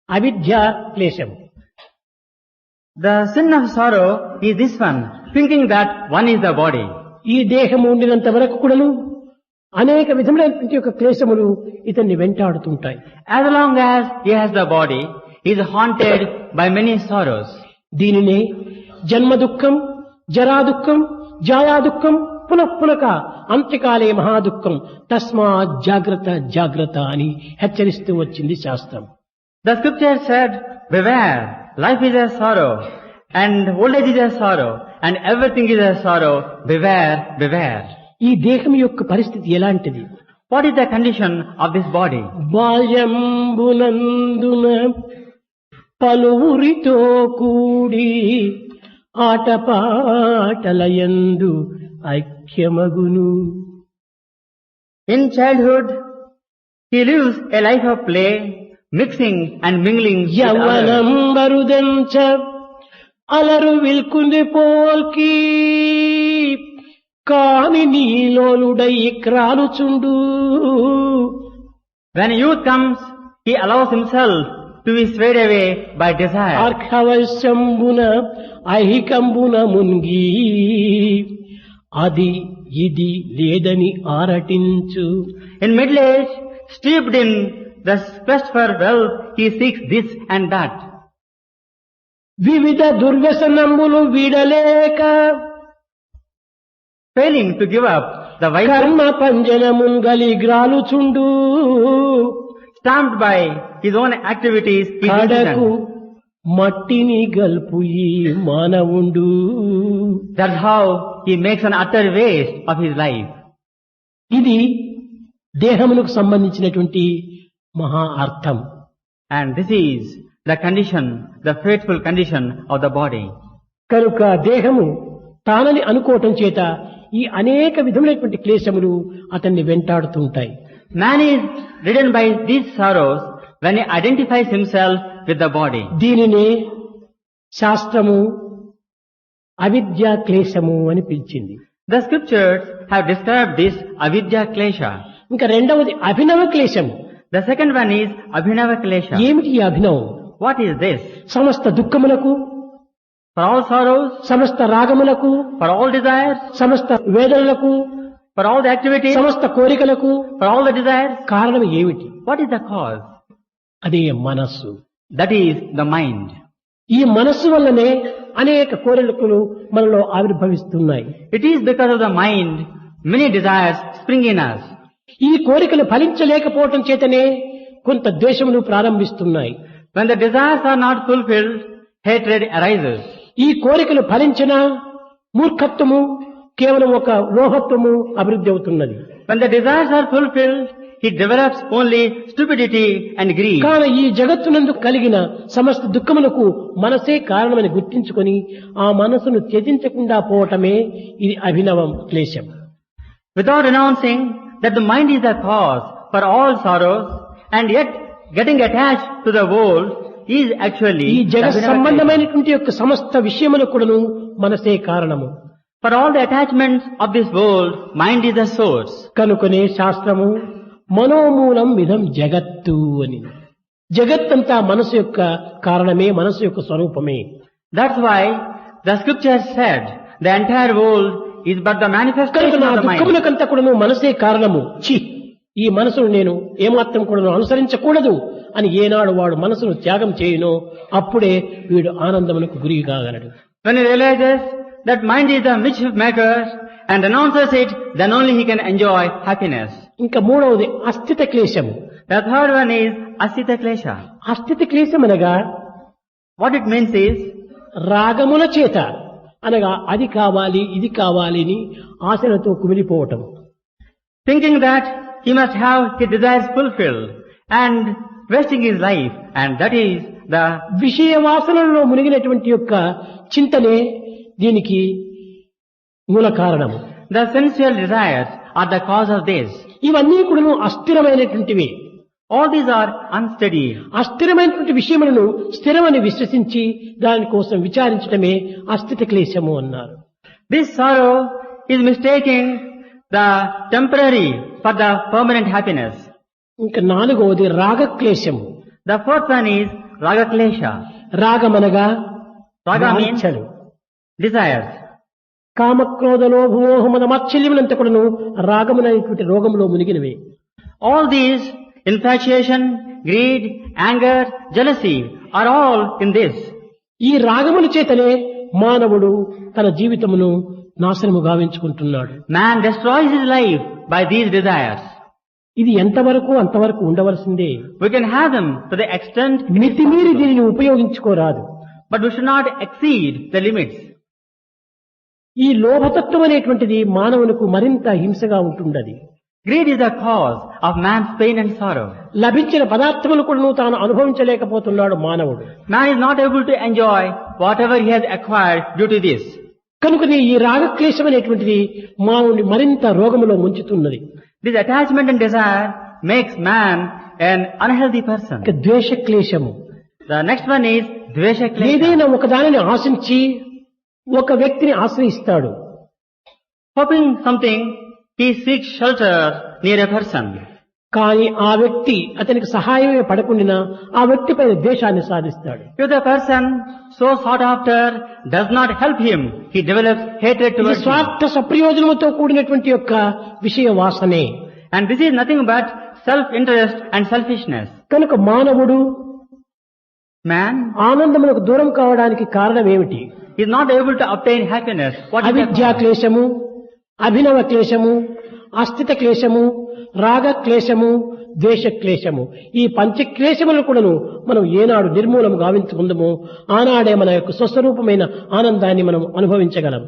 అవిద్యా క్లేశము. The sin of sorrow is this one, thinking that one is the body. ఈ దేహము ఉండినంత వరకు కూడాను అనేక విధములైనటువంటి యొక్క క్లేశములు ఇతన్ని వెంటాడుతుంటాయి. As long as he has the body, he is haunted by many sorrows. దీనినే జన్మ దుఃఖం, జరా దుఃఖం, జాయా దుఃఖం, పునఃపునక అంత్యకాలే మహాదుఃఖం, తస్మాత్ జాగ్రత్త జాగ్రత్త అని హెచ్చరిస్తూ వచ్చింది శాస్త్రం. The scripture said, beware, life is a sorrow, and old age is a sorrow, and everything is a sorrow, beware, beware. ఈ దేహం యొక్క పరిస్థితి ఎలాంటిది? What is the condition of this body? బాల్యంబునందున పలువురితో కూడి ఆటపాటలయందు ఐక్యమగును. In childhood, he lives a life of play, mixing and mingling with Yavvanam others. మరుదంచ అలరు విల్కుంది పోల్కి కాని నీలోలుడై క్రాలుచుండు. When youth comes, he allows himself to be swayed away by desire. అర్హవశంబున ఐహికంబున మున్గి అది ఇది లేదని ఆరటించు. In middle age, steeped in the quest for wealth, he seeks this and that. వివిధ దుర్వ్యసనములు వీడలేక Failing to give up the vices, కర్మ పంజనముంగలి గ్రాలుచుండు. stamped by his own activities. He is కడకు ignorant. మట్టిని గల్పు ఈ మానవుండు. That's how he makes an utter waste of his life. ఇది దేహమునకు సంబంధించినటువంటి మహా అర్థం. And this is the condition, the fateful condition of the body. కనుక దేహము తానని అనుకోవటం చేత ఈ అనేక విధములైనటువంటి క్లేశములు అతన్ని వెంటాడుతూ ఉంటాయి. Man is ridden by these sorrows when he identifies himself with the body. దీనినే శాస్త్రము అవిద్యా క్లేశము అని పిలిచింది. The scriptures have described this avidya klesha. ఇంకా రెండవది అభినవ క్లేశము. The second one is abhinava klesha. ఏమిటి ఈ అభినవం? What is this? సమస్త దుఃఖములకు, For all sorrows, సమస్త రాగములకు, for all desires, సమస్త వేదనలకు, for all the activities, సమస్త కోరికలకు for all the desires. కారణం ఏమిటి? What is the cause? అదే మనస్సు. That is the mind. ఈ మనస్సు వల్లనే అనేక కోరికలు మనలో ఆవిర్భవిస్తున్నాయి. It is because of the mind many desires spring in us. ఈ కోరికలు ఫలించలేకపోవటం చేతనే కొంత ద్వేషములు ప్రారంభిస్తున్నాయి. When the desires are not fulfilled, hatred arises. ఈ కోరికలు ఫలించిన మూర్ఖత్వము, కేవలం ఒక లోహత్వము అభివృద్ధి అవుతున్నది. When the desires are fulfilled, it develops only stupidity and greed. కావున ఈ జగత్తునందు కలిగిన సమస్త దుఃఖములకు మనసే కారణమని గుర్తించుకొని ఆ మనసును త్యజించకుండా పోవటమే ఇది అభినవం క్లేశం. Without renouncing that the mind is the cause for all sorrows, and yet getting attached to the world is actually ఈ the జగత్ abhinava klesha. సంబంధమైనటువంటి యొక్క సమస్త విషయములకును మనసే కారణము. For all the attachments of this world, mind is the source. కనుకనే శాస్త్రము మనోమూలం విధం జగత్తు అని. జగత్తంతా మనసు యొక్క కారణమే, మనసు యొక్క స్వరూపమే. That's why the scripture said the entire world is but the కనుక manifestation నా of the mind. దుఃఖములకంతా కూడాను మనసే కారణము. ఛీ, ఈ మనసును నేను ఏమాత్రం కూడాను అనుసరించకూడదు అని ఏనాడు వాడు మనసును త్యాగం చేయునో అప్పుడే వీడు ఆనందమునకు గురి కాగలడు. When he realizes that mind is the mischief maker and renounces it, then only he can enjoy happiness. ఇంకా మూడవది అస్థిత క్లేశము. The third one is asita klesha. అస్థిత క్లేశం అనగా What it means is రాగముల చేత అనగా అది కావాలి ఇది కావాలి అని ఆశలతో కుమిలిపోవటం. thinking that he must have his desires fulfilled and wasting his life, and that is the విషయ వాసనలలో మునిగినటువంటి యొక్క చింతనే దీనికి మూల కారణము. the sensual desires are the cause of this. ఇవన్నీ కూడా అస్థిరమైనటువంటివి. All these are unsteady. అస్థిరమైనటువంటి విషయములను స్థిరమని విశ్వసించి దానికోసం విచారించడమే అస్థిత క్లేశము అన్నారు. This sorrow is mistaking the temporary for the permanent happiness. ఇంకా నాలుగవది రాగక్లేశము. The fourth one is raga klesha. రాగమనగా Raga means వాంఛలు, desires. కామక్రోధ లోభమోహమద మాత్సల్యములంతా కూడాను రాగమునైనటువంటి రోగంలో మునిగినవి. All these, infatuation, greed, anger, jealousy, are all in this. ఈ రాగముల చేతనే మానవుడు తన జీవితమును నాశనము గావించుకుంటున్నాడు. Man destroys his life by these desires. ఇది ఎంతవరకు అంతవరకు ఉండవలసిందే. We can have them to the extent it is మితిమీరి possible, దీనిని ఉపయోగించుకోరాదు. but we should not exceed the limits. ఈ లోభతత్వం అనేటువంటిది మానవునికి మరింత హింసగా ఉంటున్నది. Greed is the cause of man's pain and sorrow. లభించిన పదార్థములు కూడా తాను అనుభవించలేకపోతున్నాడు మానవుడు. Man is not able to enjoy whatever he has acquired due to this. కనుకనే ఈ రాగక్లేశం అనేటువంటిది మానవుని మరింత రోగములో ముంచుతున్నది. This attachment and desire makes man an unhealthy person. ఇక ద్వేషక్లేశము. The next one is dvesha klesha. ఏదైనా ఒక దానిని ఆశించి ఒక వ్యక్తిని ఆశ్రయిస్తాడు. Hoping something, he seeks shelter near a person. కానీ ఆ వ్యక్తి అతనికి సహాయమే పడకుండా ఆ వ్యక్తి పైన ద్వేషాన్ని సాధిస్తాడు. If the person so sought after does not help him, he develops hatred ఇది towards him. స్వార్థ సప్రయోజనముతో కూడినటువంటి యొక్క విషయ వాసనే. And this is nothing but self-interest and selfishness. కనుక మానవుడు Man ఆనందములకు దూరం కావడానికి కారణం ఏమిటి? is not able to obtain happiness. What is the అవిద్యా cause? క్లేశము, అభినవ క్లేశము, అస్థిత క్లేశము, రాగ క్లేశము, ద్వేషక్లేశము, ఈ పంచక్లేశములను కూడాను మనం ఏనాడు నిర్మూలము గావించుకుందామో ఆనాడే మన యొక్క స్వస్వరూపమైన ఆనందాన్ని మనం అనుభవించగలం.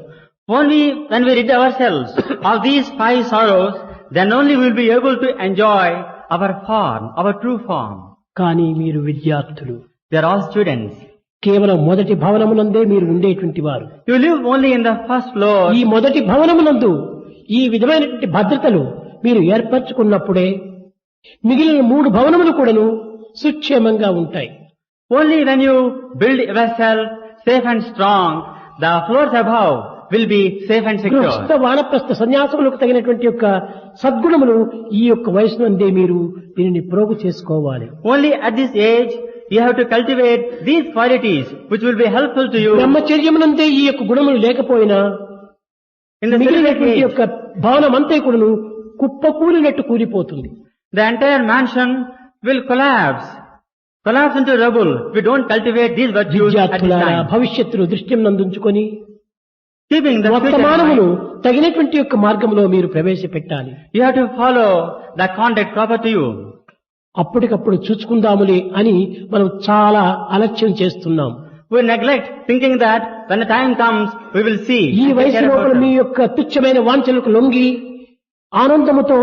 Only when we rid ourselves of these 5 sorrows, then only we will be able to enjoy our form, our true form. కానీ మీరు విద్యార్థులు, They are all students. కేవలం మొదటి భవనమునందే మీరు ఉండేటువంటి వారు. You live only in the first floor. ఈ మొదటి భవనమునందు ఈ విధమైనటువంటి భద్రతలు మీరు ఏర్పరచుకున్నప్పుడే మిగిలిన 3 భవనములు కూడాను సుక్షేమంగా ఉంటాయి. Only when you build yourself safe and strong, the floors above will be safe and secure. గృహస్థ వానప్రస్థ సన్యాసములకు తగినటువంటి యొక్క సద్గుణములు ఈ యొక్క వయసునందే మీరు దీనిని ప్రోగు చేసుకోవాలి. Only at this age you have to cultivate these qualities which will be helpful to you. బ్రహ్మచర్యమునందే ఈ యొక్క గుణములు లేకపోయినా In the మిగిలినటువంటి celibate యొక్క భవనమంతా కూడాను కుప్పకూలినట్టు కూలిపోతుంది. the entire mansion will collapse into rubble if we don't cultivate these virtues at this విద్యార్థులారా, time. భవిష్యత్తును దృష్ట్యం నందుంచుకొని Keeping the future in వర్తమానమును mind, తగినటువంటి యొక్క మార్గంలో మీరు ప్రవేశపెట్టాలి. you have to follow the conduct proper to you. అప్పటికప్పుడు చూసుకుందాములే అని మనం చాలా అలక్ష్యం చేస్తున్నాం. We neglect thinking that when the time comes we will see. ఈ and take వయసు care of లోపల మీ ourselves. యొక్క తుచ్చమైన వాంఛలకు లొంగి ఆనందముతో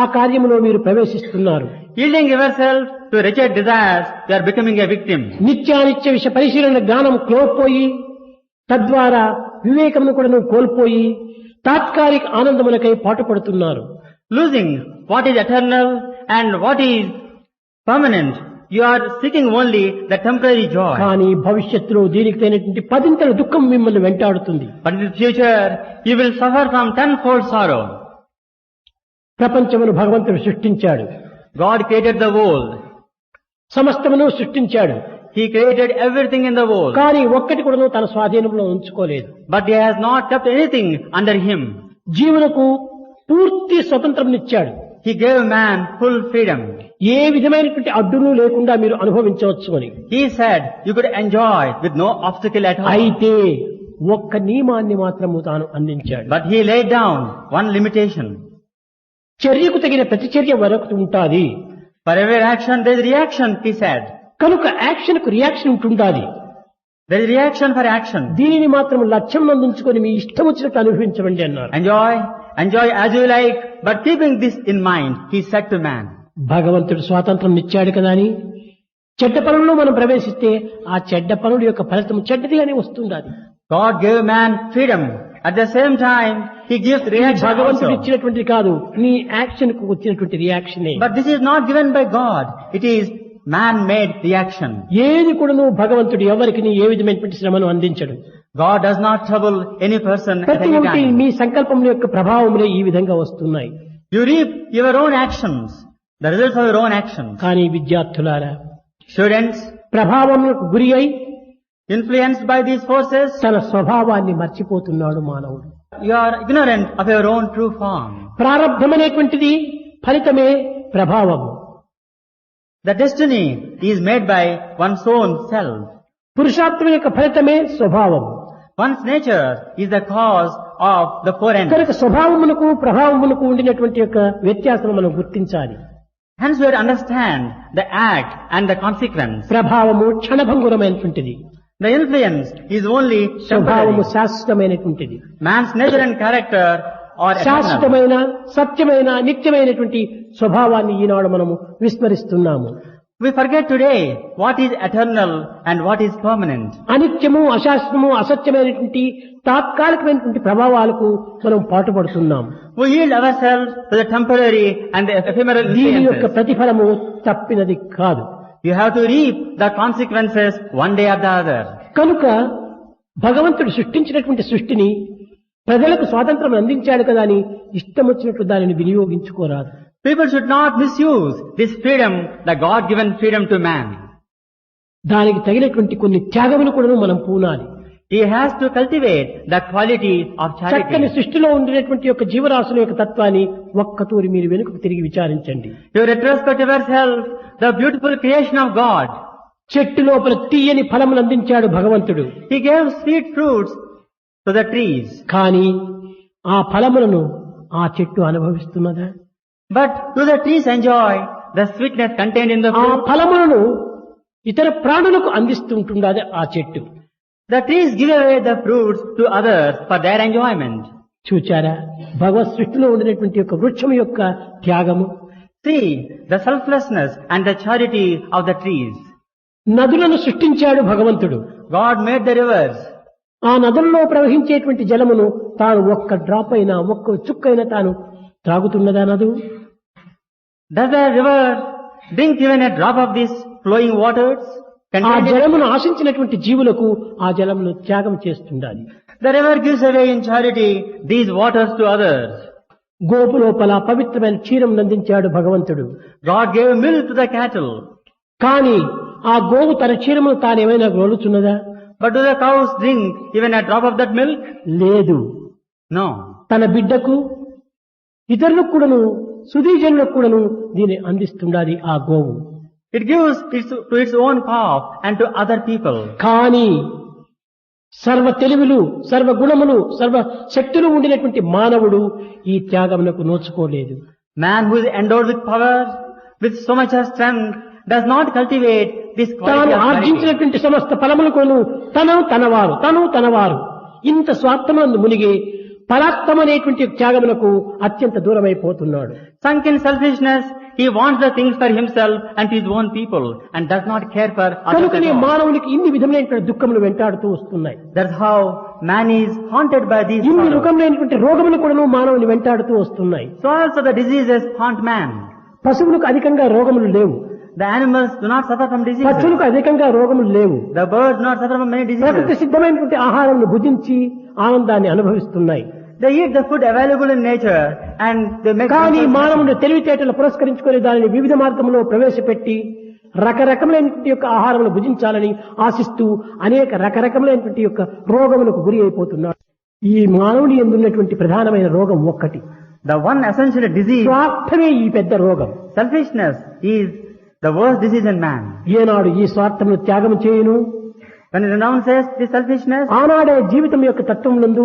ఆ కార్యములో మీరు ప్రవేశిస్తున్నారు. Yielding yourself to wretched desires, you are becoming a victim. నిత్యానిత్య విష పరిశీలన జ్ఞానం కోల్పోయి తద్వారా వివేకమును కూడా కోల్పోయి తాత్కాలిక ఆనందములకై పాటుపడుతున్నారు. Losing what is eternal and what is permanent, you are seeking only the temporary joy. కానీ భవిష్యత్తులో దీనికి తగినటువంటి 10 దుఃఖం మిమ్మల్ని వెంటాడుతుంది. But in the future, you will suffer from 10-fold sorrow. ప్రపంచమును భగవంతుడు సృష్టించాడు, God created the world. సమస్తమును సృష్టించాడు. He created everything in the world. కానీ ఒక్కటి కూడా తన స్వాధీనంలో ఉంచుకోలేదు. But He has not kept anything under Him. జీవులకు పూర్తి స్వతంత్రంనిచ్చాడు. He gave man full freedom. ఏ విధమైనటువంటి అడ్డును లేకుండా మీరు అనుభవించవచ్చు అని. He said you could enjoy with no obstacle at all. అయితే ఒక్క నియమాన్ని మాత్రము తాను అందించాడు. But He laid down one limitation. చర్యకు తగిన ప్రతిచర్య వరకు ఉంటాది. For every action there is reaction, He said. కనుక యాక్షన్ కు రియాక్షన్ ఉంటుండాలి. There is reaction for action. దీనిని మాత్రం లక్ష్యం నందుంచుకొని మీ ఇష్టం వచ్చినట్టు అనుభవించండి అన్నారు. Enjoy as you like, but keeping this in mind, He said to man. భగవంతుడు స్వాతంత్రం ఇచ్చాడు కదా అని చెడ్డ పనుల్లో మనం ప్రవేశిస్తే ఆ చెడ్డ పనుల యొక్క ఫలితం చెడ్డదిగానే వస్తుండాలి. God gave man freedom. At the same time, He gives reaction భగవంతుడు also. ఇచ్చినటువంటి కాదు, నీ యాక్షన్ కు వచ్చినటువంటి రియాక్షనే. But this is not given by God. It is man-made reaction. ఏది కూడా నువ్వు భగవంతుడు ఎవరికి ఏ విధమైనటువంటి శ్రమను అందించడు. God does not trouble any person at ప్రతి any ఒక్కటి time. మీ సంకల్పముల యొక్క ప్రభావములే ఈ విధంగా వస్తున్నాయి. You reap your own actions, the results of your own actions. కానీ విద్యార్థులారా, Students, ప్రభావములకు గురి అయి influenced by these forces, తన స్వభావాన్ని మర్చిపోతున్నాడు మానవుడు. you are ignorant of your own true form. ప్రారబ్ధమనేటువంటిది ఫలితమే ప్రభావము. The destiny is made by one's own self. పురుషార్థం యొక్క ఫలితమే స్వభావము. One's nature is the cause of the four ends. కనుక స్వభావమునకు ప్రభావమునకు ఉండినటువంటి యొక్క వ్యత్యాసం మనం గుర్తించాలి. Hence we have to understand the act and the consequence. ప్రభావము క్షణభంగురమైనటువంటిది, The influence is only స్వభావము temporary. శాశ్వతమైనటువంటిది. Man's nature and character are eternal. శాశ్వతమైన సత్యమైన నిత్యమైనటువంటి స్వభావాన్ని ఈనాడు మనము విస్మరిస్తున్నాము. We forget today what is eternal and what is permanent. అనిత్యము, అశాశ్వతము, అసత్యమైనటువంటి తాత్కాలికమైనటువంటి ప్రభావాలకు మనం పాటుపడుతున్నాం. We yield ourselves to the temporary and the ephemeral దీని యొక్క influences. ప్రతిఫలము తప్పినది కాదు. You have to reap the consequences one day or the other. కనుక భగవంతుడు సృష్టించినటువంటి సృష్టిని ప్రజలకు స్వాతంత్రం అందించాడు కదా అని ఇష్టం వచ్చినట్లు దానిని వినియోగించుకోరాదు. People should not misuse this freedom, the God-given freedom to man. దానికి తగినటువంటి కొన్ని త్యాగములు కూడా మనం పూనాలి. He has to cultivate the quality of చక్కని charity. సృష్టిలో ఉండినటువంటి యొక్క జీవరాశుల యొక్క తత్వాన్ని ఒక్కతూరి మీరు వెనుకకు తిరిగి విచారించండి. You retrospect yourself, the beautiful creation of God. చెట్టు లోపల తీయని ఫలములు అందించాడు భగవంతుడు. He gave sweet fruits to the trees. కానీ ఆ ఫలములను ఆ చెట్టు అనుభవిస్తున్నదా? But do the trees enjoy the sweetness contained in the ఆ fruit. ఫలములను ఇతర ప్రాణులకు అందిస్తుంటున్నది ఆ చెట్టు. The trees give away the fruits to others for their enjoyment. చూచారా భగవత్ సృష్టిలో ఉండినటువంటి యొక్క వృక్షం యొక్క త్యాగము. See the selflessness and the charity of the trees. నదులను సృష్టించాడు భగవంతుడు. God made the rivers. ఆ నదుల్లో ప్రవహించేటువంటి జలమును తాను ఒక్క డ్రాప్ అయినా ఒక్క చుక్కైనా తాను త్రాగుతున్నదా నదు? Does the river drink even a drop of these flowing waters? ఆ contained in- జలమును ఆశించినటువంటి జీవులకు ఆ జలమును త్యాగం చేస్తుండాలి. The river gives away in charity these waters to others. Gopu లోపల పవిత్రమైన క్షీరం నందించాడు భగవంతుడు. God gave milk to the cattle. కానీ ఆ గోవు తన క్షీరమును తానేమైనా గోలుచున్నదా? But do the cows drink even a drop of that milk? లేదు. No. తన బిడ్డకు ఇతరులకు కూడాను సుధీజనులకు కూడాను దీన్ని అందిస్తుండాలి ఆ గోవు. It gives to its own calf and to other people. కానీ సర్వ తెలివిలు సర్వ గుణములు సర్వ శక్తులు ఉండినటువంటి మానవుడు ఈ త్యాగమునకు నోచుకోలేదు. Man who is endowed with power, with so much of strength, does not cultivate this quality తాను of charity. ఆర్జించినటువంటి సమస్త ఫలములకును తను తనవారు ఇంత స్వార్థమందు మునిగి పరాత్మనేటువంటి త్యాగమునకు అత్యంత దూరమైపోతున్నాడు. Sunk in selfishness, he wants the things for himself and his own people and does not care for others కనుకనే at all. మానవునికి ఇన్ని విధములైనటువంటి దుఃఖములు వెంటాడుతూ వస్తున్నాయి. That's how man is haunted by these ఇన్ని sorrows. రకములైనటువంటి రోగములు కూడాను మానవుని వెంటాడుతూ వస్తున్నాయి. So also the diseases haunt man. పశువులకు అధికంగా రోగములు లేవు. The animals do not suffer from diseases. పక్షులకు అధికంగా రోగములు లేవు. The birds do not suffer from many ప్రకృతి diseases. సిద్ధమైనటువంటి ఆహారాన్ని భుజించి ఆనందాన్ని అనుభవిస్తున్నాయి. They eat the food available in nature and they make కానీ themselves మానవుని happy. తెలివితేటలు పురస్కరించుకొని దానిని వివిధ మార్గంలో ప్రవేశపెట్టి రకరకములైనటువంటి యొక్క ఆహారములు భుజించాలని ఆశిస్తూ అనేక రకరకములైనటువంటి యొక్క రోగములకు గురి అయిపోతున్నాడు. ఈ మానవుని ఎందున్నటువంటి ప్రధానమైన రోగం ఒక్కటి. The one essential disease, స్వార్థమే ఈ పెద్ద రోగం. selfishness, is the worst disease in man. ఏనాడు ఈ స్వార్థమును త్యాగం చేయును When he renounces this selfishness, ఆనాడే జీవితం యొక్క తత్వం నందు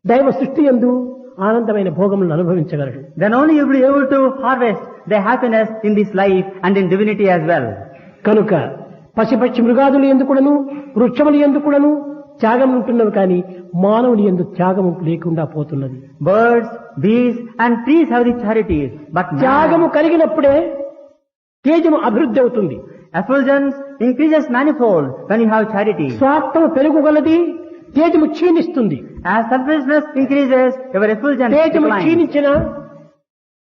దైవ సృష్టి యందు ఆనందమైన భోగములను అనుభవించగలడు. then only you will be able to harvest the happiness in this life and in divinity as well. కనుక పశుపక్షి మృగాదులు ఎందుకుడను వృక్షములు ఎందుకుడను త్యాగం ఉంటున్నవి కానీ మానవుని ఎందు త్యాగము లేకుండా పోతున్నది. Birds, bees and trees have the charities, but త్యాగము కలిగినప్పుడే తేజము అభివృద్ధి అవుతుంది. effulgence increases manifold when you have charity. స్వార్థము పెరుగుగలది, తేజము క్షీణిస్తుంది. As selfishness increases, your effulgence తేజము declines. క్షీణించిన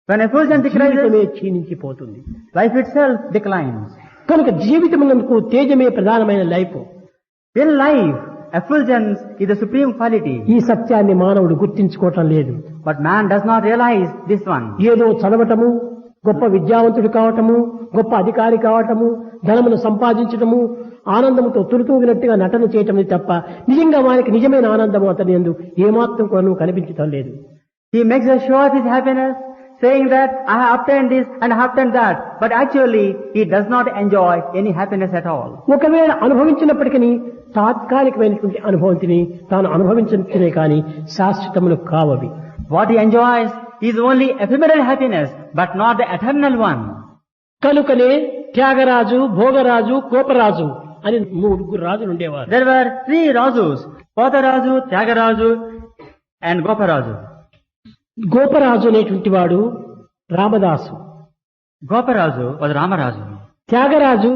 When effulgence జీవితమే decreases, క్షీణించిపోతుంది. life itself declines. కనుక జీవితమునందుకు తేజమే ప్రధానమైన life. In life, effulgence is the supreme quality. ఈ సత్యాన్ని మానవుడు గుర్తించుకోవటం లేదు. But man does not realize this one. ఏదో చదవటము, గొప్ప విద్యావంతుడు కావటము, గొప్ప అధికారి కావటము, ధనమును సంపాదించటము, ఆనందముతో తులుతూగినట్టుగా నటన చేయటమే తప్ప నిజంగా వారికి నిజమైన ఆనందము అతని యందు ఏమాత్రం కూడా కనిపించటం లేదు. He makes a show of his happiness, saying that I have obtained this and I have obtained that. But actually, he does not enjoy any happiness at all. ఒకవేళ అనుభవించినప్పటికీ తాత్కాలికమైనటువంటి అనుభూతిని తాను అనుభవించే కానీ శాశ్వతములు కావవి. What he enjoys is only ephemeral happiness, but not the eternal one. కనుకనే త్యాగరాజు, భోగరాజు, కోపరాజు అని ముగ్గురు రాజులు ఉండేవారు. There were three Razus, Potharaju, Tyagarazu and Goparazu. Goparaju అనేటువంటి వాడు Ramadasu. Goparazu was Ramarazu. Tyagaraju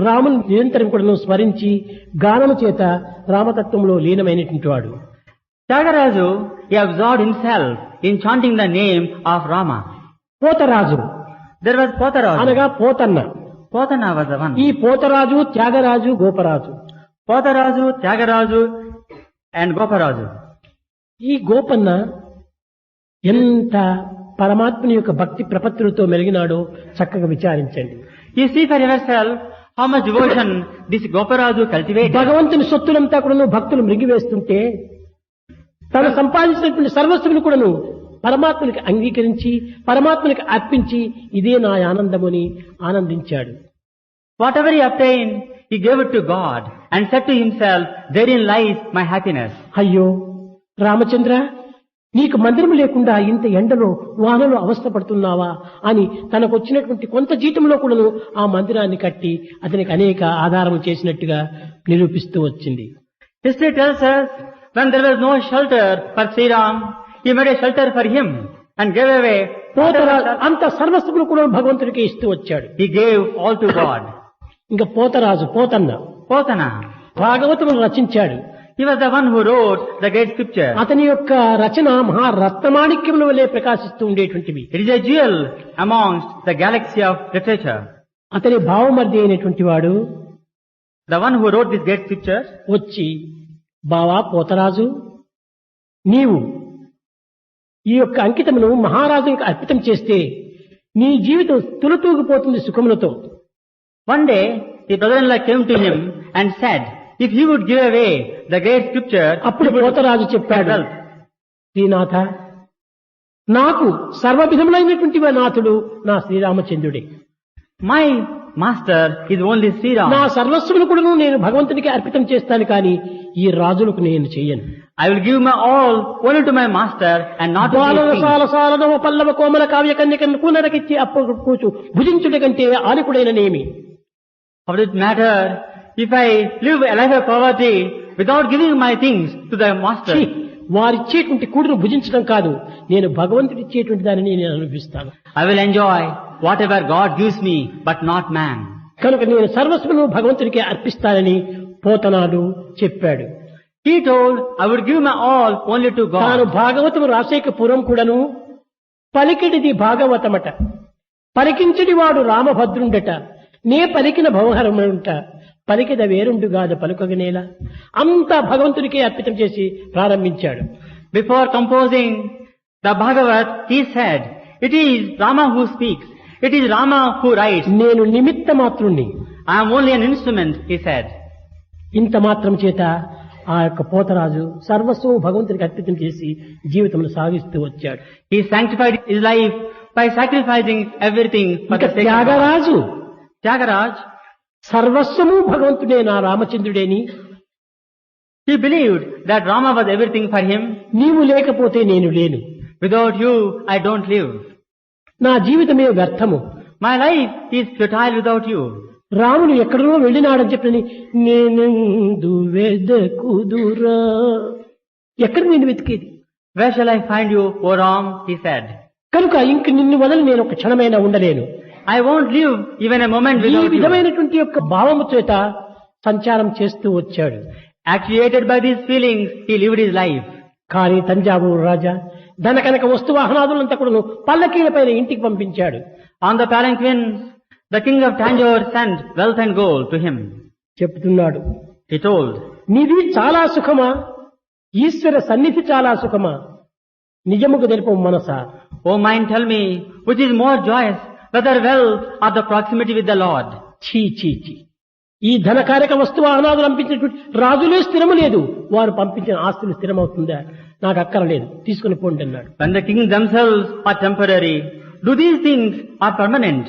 రాముని నిరంతరం కూడా స్మరించి గానము చేత రామతత్వంలో లీనమైనటువంటి వాడు. Tyagarazu, he absorbed himself in chanting the name of Rama. Potharaju There was Potharaju. అనగా Pothanna. Potana was the one. ఈ Potharaju, Tyagaraju, Goparaju. Potharaju, Tyagarazu and Goparazu. ఈ గోపన్న ఎంత పరమాత్మని యొక్క భక్తి ప్రపత్తులతో మెలిగినాడో చక్కగా విచారించండి. You see for yourself how much devotion this Goparazu cultivated. భగవంతుని సొత్తులంతా కూడాను భక్తులు మృంగివేస్తుంటే తను సంపాదించినటువంటి సర్వస్సును కూడాను పరమాత్మనికి అంగీకరించి పరమాత్మనికి అర్పించి ఇదే నా ఆనందముని ఆనందించాడు. Whatever he obtained, he gave it to God and said to himself, therein lies my happiness. అయ్యో రామచంద్ర, నీకు మందిరం లేకుండా ఇంత ఎండలో వానలో అవస్థపడుతున్నావా అని తనకు వచ్చినటువంటి కొంత జీతంలో కూడాను ఆ మందిరాన్ని కట్టి అతనికి అనేక ఆధారం చేసినట్టుగా నిరూపిస్తూ వచ్చింది. History tells us when there was no shelter for Sri Ram, he made a shelter for him and gave away. అంత సర్వస్వములు కూడా భగవంతుడికి ఇస్తూ వచ్చాడు. He gave all to God. ఇంకా పోతన్న భాగవతమును రచించాడు. He was the one who wrote the great scripture. అతని యొక్క రచన మహారత్నమాణిక్యముల వలె ప్రకాశిస్తూ ఉండేటువంటివి. It is a jewel amongst the galaxy of literature. అతని భావమర్ది అయినటువంటి వాడు The one who wrote this great scripture వచ్చి, బావా పోతరాజు, నీవు ఈ యొక్క అంకితమును మహారాజునికి అర్పితం చేస్తే నీ జీవితం తులతూగిపోతుంది సుఖములతో. One day the brother-in-law came to him and said, if he would give away the great scripture, అప్పుడు పోతరాజు చెప్పాడు, శ్రీనాథ, నాకు సర్వవిధములైనటువంటి నాథుడు నా శ్రీరామచంద్రుడే. My master is only Sri Ram. నా సర్వస్వమును కూడా నేను భగవంతునికి అర్పితం చేస్తాను, కానీ ఈ రాజులకు నేను చెయ్యను. I will give my all only to my master and not to the king. Pallava కోమల కావ్య కన్యకను కూనరకిచ్చి అప్పుడు కూచు భుజించుట కంటే ఆలికుడైననేమి. How does it matter if I live a life of poverty without giving my things to the master? వారిచ్చేటువంటి కూడును భుజించడం కాదు, నేను భగవంతుడి ఇచ్చేటువంటి దానిని నేను అనుభవిస్తాను. I will enjoy whatever God gives me, but not man. కనుక నేను సర్వస్వము భగవంతుడికి అర్పిస్తానని పోతనాడు చెప్పాడు. He told, I would give my all only to God. తాను భాగవతము రాసేక పూర్వం కూడాను పలికిడిది భాగవతమట, పలికించడి వాడు రామభద్రుండట, నే పలికిన భవహరముంట, పలికిద వేరుండుగాద పలుకగనేలా. అంతా భగవంతుడికే అర్పితం చేసి ప్రారంభించాడు. Before composing the Bhagavat, he said, it is Rama who speaks, it is Rama who writes. నేను నిమిత్త మాత్రుణ్ణి, I am only an instrument, he said. ఇంత మాత్రం చేత ఆ యొక్క పోతరాజు సర్వస్వం భగవంతుడికి అర్పితం చేసి జీవితంలో సాగిస్తూ వచ్చాడు. He sanctified his life by sacrificing everything for the sake of God. Tyagaraj, సర్వస్వము భగవంతుడే నా రామచంద్రుడేని. he believed that Rama was everything for him. నీవు లేకపోతే నేను లేను. Without you, I don't live. నా జీవితమే వ్యర్థము. My life is futile without you. రాముడు ఎక్కడో వెళ్ళినాడని చెప్పని నేనెందు వెదకుదురా, ఎక్కడ నేను వెతికేది? Where shall I find you, O Ram? He said. కనుక ఇంక నిన్ను వదలి నేను ఒక క్షణమైనా ఉండలేను. I won't live even a moment ఈ without you. విధమైనటువంటి యొక్క భావము చేత సంచారం చేస్తూ వచ్చాడు. Actuated by these feelings, he lived his life. కానీ తంజావూరు రాజా ధన కనుక వస్తు వాహనాదులంతా కూడా పల్లకీల పైన ఇంటికి పంపించాడు. On the palanquins, the king of Tanjore sent wealth and gold to him. చెప్తున్నాడు, He told, నీది చాలా సుఖమా, ఈశ్వర సన్నిధి చాలా సుఖమా, నిజముకు తెలుపు మనసా. O mind, tell me, which is more joyous, whether wealth or the proximity with the Lord? చీ చీ చీ, ఈ ధనకారక వస్తు వాహనాదులు పంపించినటువంటి రాజులే స్థిరము లేదు, వారు పంపించిన ఆస్తులు స్థిరమవుతుందా? నాకు అక్కరలేదు, తీసుకుని పోండి అన్నాడు. When the kings themselves are temporary, do these things are permanent?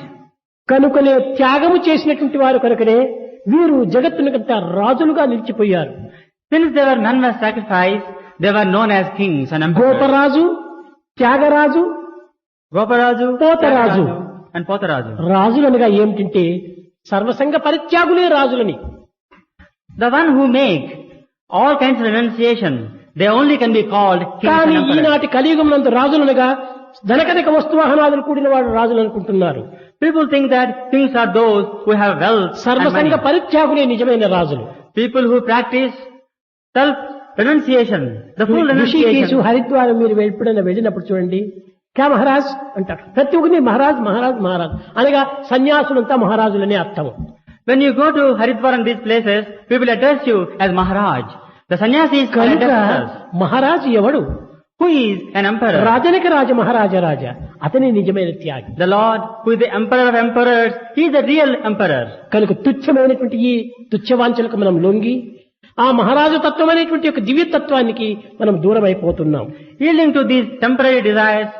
కనుకనే త్యాగము చేసినటువంటి వారు కనుకనే వీరు జగత్తునికంతా రాజులుగా నిలిచిపోయారు. Since they were men were sacrificed, they were known as kings and emperors. Goparaju, Tyagaraju, Goparaju, Potharaju and Potaraju. రాజులనగా ఏమిటంటే సర్వసంగ పరిత్యాగులే రాజులని. The one who make all kinds of renunciation, they only can be called kings and కానీ emperors. ఈనాటి కలియుగమునందు రాజులనగా ధనకనక వస్తు వాహనాదులు కూడిన వాడు రాజులు అనుకుంటున్నారు. People think that kings are those who have wealth and సర్వసంగ money. పరిత్యాగులే నిజమైన రాజులు. People who practice self-renunciation, the full Rishikesh renunciation. Haridwaram మీరు ఎప్పుడైనా వెళ్ళినప్పుడు చూడండి, క్యా మహారాజ్ అంటారు. ప్రతి ఒక్కరిని మహారాజ్ మహారాజ్ మహారాజ్ అనగా సన్యాసులంతా మహారాజులనే అర్థం. When you go to Haridwar and these places, people address you as Maharaj. The sannyasis are కనుక addressed. మహారాజు ఎవడు? Who is an emperor? రాజనక రాజ మహారాజ రాజా, అతని నిజమైన త్యాగి. The Lord, who is the emperor of emperors, he is the real emperor. కనుక తుచ్చమైనటువంటి ఈ తుచ్చవాంఛలకు మనం లొంగి ఆ మహారాజు తత్వం అనేటువంటి ఒక దివ్యతత్వానికి మనం దూరం అయిపోతున్నాం. Yielding to these temporary desires,